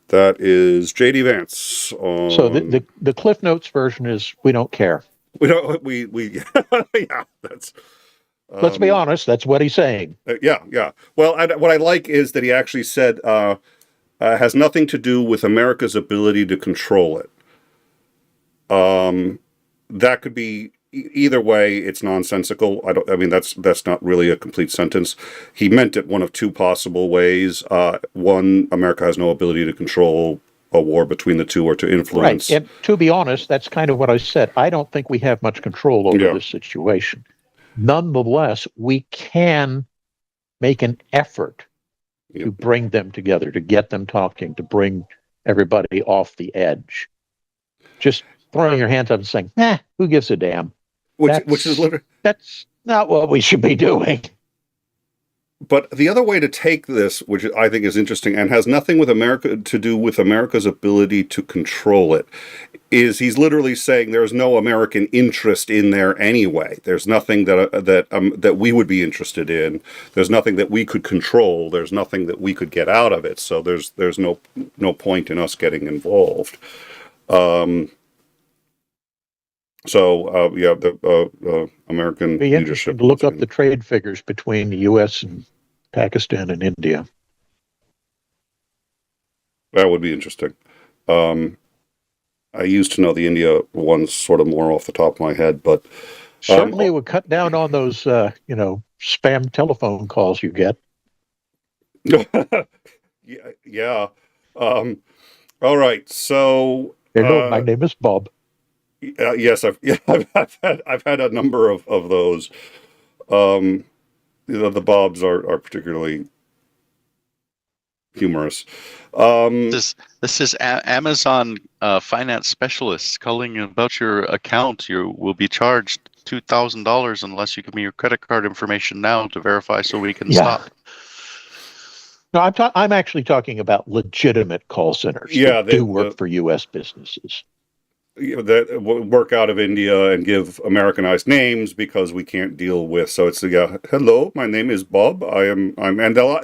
That is J.D. Vance. So the Cliff Notes version is, we don't care. We don't. Yeah. That's. Let's be honest. That's what he's saying. Yeah. Well, what I like is that he actually said has nothing to do with America's ability to control it. That could be either way. It's nonsensical. That's not really a complete sentence. He meant it one of two possible ways. One, America has no ability to control a war between the two or to influence. Right. And to be honest, that's kind of what I said. I don't think we have much control over this situation. Nonetheless, we can make an effort to bring them together, to get them talking, to bring everybody off the edge. Just throwing your hands up and saying, who gives a damn? Which is literally... That's not what we should be doing. But the other way to take this, which I think is interesting and has nothing with America to do with America's ability to control it, is he's literally saying there's no American interest in there anyway. There's nothing that we would be interested in. There's nothing that we could control. There's nothing that we could get out of it. So there's no point in us getting involved. The American Be leadership. To look up the trade figures between the U.S. and Pakistan and India. That would be interesting. I used to know the India ones sort of more off the top of my head, but certainly it would cut down on those, spam telephone calls you get. Yeah. All right. So. Hello, my name is Bob. Yes, I've had a number of those. The Bobs are particularly humorous. This is Amazon finance specialists calling about your account. You will be charged $2,000 unless you give me your credit card information now to verify so we can stop. No, I'm actually talking about legitimate call centers that do work for U.S. businesses. That work out of India and give Americanized names because we can't deal with. So it's hello, my name is Bob. And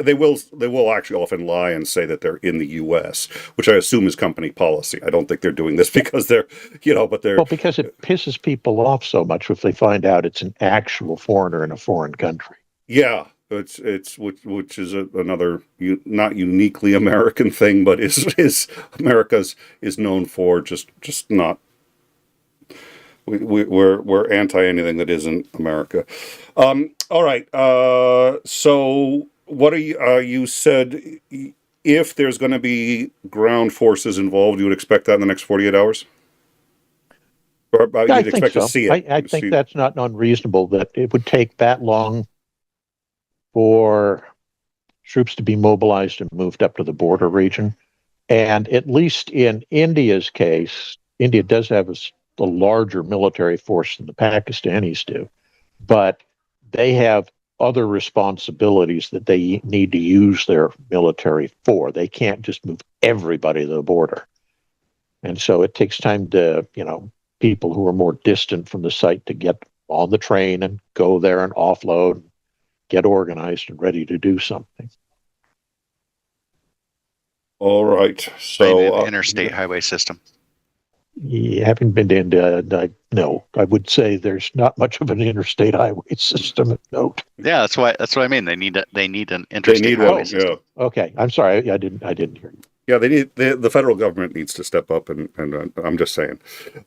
they will actually often lie and say that they're in the U.S., which I assume is company policy. I don't think they're doing this because they're, but they're because it pisses people off so much if they find out it's an actual foreigner in a foreign country. Yeah. Which is another not uniquely American thing, but is America's is known for just not. We're anti anything that isn't America. All right. So what are you said if there's going to be ground forces involved, you would expect that in the next 48 hours? Or you'd expect to see it? I think that's not unreasonable. That it would take that long for troops to be mobilized and moved up to the border region. And at least in India's case, India does have a larger military force than the Pakistanis do, but they have other responsibilities that they need to use their military for. They can't just move everybody to the border. And so it takes time to, people who are more distant from the site to get on the train and go there and offload, get organized and ready to do something. All right. So interstate highway system. You haven't been to India. No, I would say there's not much of an interstate highway system at note. Yeah, that's what I mean. They need an interstate highway system. Yeah. Okay, I'm sorry, I didn't hear you. Yeah, the federal government needs to step up, and I'm just saying.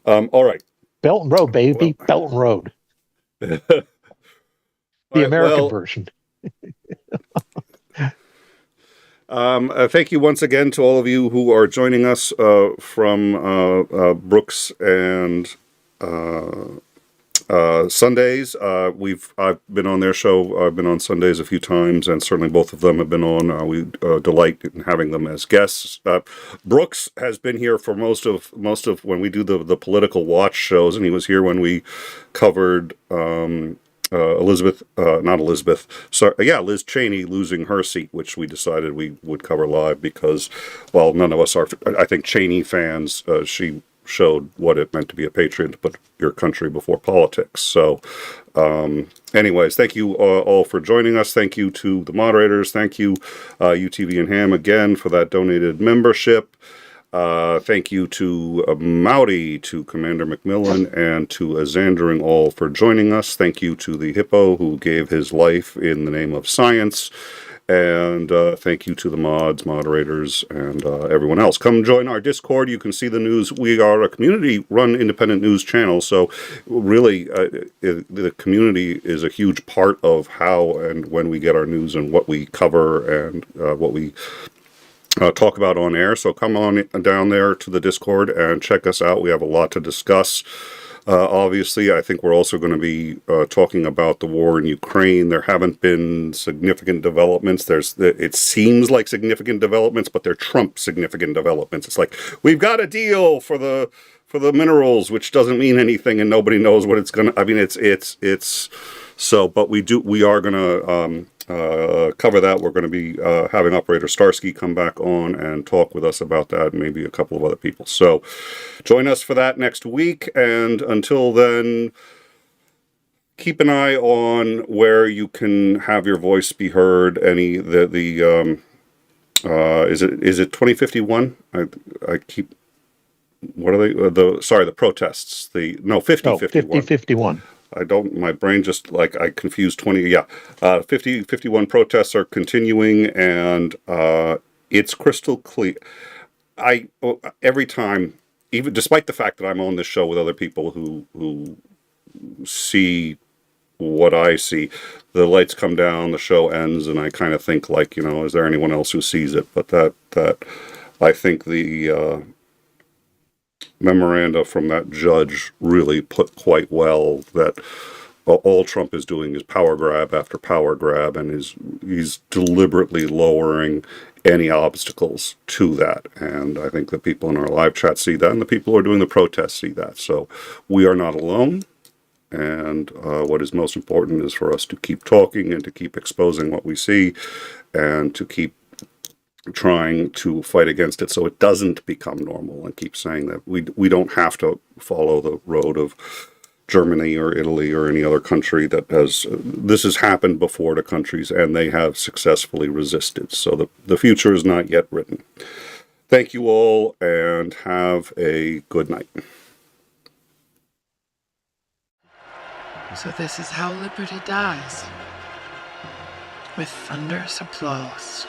All right. Belt and Road, baby, Belt and Road. The American version. Thank you once again to all of you who are joining us from Brooks and Sundays. I've been on their show. I've been on Sundays a few times, and certainly both of them have been on. We delight in having them as guests. Brooks has been here for most of when we do the political watch shows, and he was here when we covered Liz Cheney losing her seat, which we decided we would cover live because, while none of us are, I think, Cheney fans, she showed what it meant to be a patriot, to put your country before politics. So, anyways, thank you all for joining us. Thank you to the moderators. Thank you, UTV and Ham, again, for that donated membership. Thank you to Maori, to Commander McMillan, and to Azandering all for joining us. Thank you to the hippo who gave his life in the name of science. And thank you to the moderators, and everyone else. Come join our Discord. You can see the news. We are a community-run independent news channel, so really the community is a huge part of how and when we get our news and what we cover and what we talk about on air. So come on down there to the Discord and check us out. We have a lot to discuss. Obviously, I think we're also going to be talking about the war in Ukraine. There haven't been significant developments. It seems like significant developments, but they're Trump significant developments. It's like, we've got a deal for the minerals, which doesn't mean anything, and nobody knows what it's going to. I mean, it's so. But we are going to cover that. We're going to be having Operator Starsky come back on and talk with us about that, and maybe a couple of other people. So join us for that next week, and until then, keep an eye on where you can have your voice be heard. Is it 2051? I keep, what are they? The protests. 5051. My brain just, I confused 20. Yeah. 51 protests are continuing, and it's crystal clear. Every time, even despite the fact that I'm on this show with other people who see what I see, the lights come down, the show ends, and I kind of think, is there anyone else who sees it? But that I think the memoranda from that judge really put quite well that all Trump is doing is power grab after power grab, and he's deliberately lowering any obstacles to that. And I think the people in our live chat see that, and the people who are doing the protests see that. So we are not alone. And what is most important is for us to keep talking and to keep exposing what we see and to keep trying to fight against it so it doesn't become normal, and keep saying that we don't have to follow the road of Germany or Italy or any other country that has, this has happened before to countries and they have successfully resisted. So the future is not yet written. Thank you all and have a good night. So this is how liberty dies, with thunderous applause.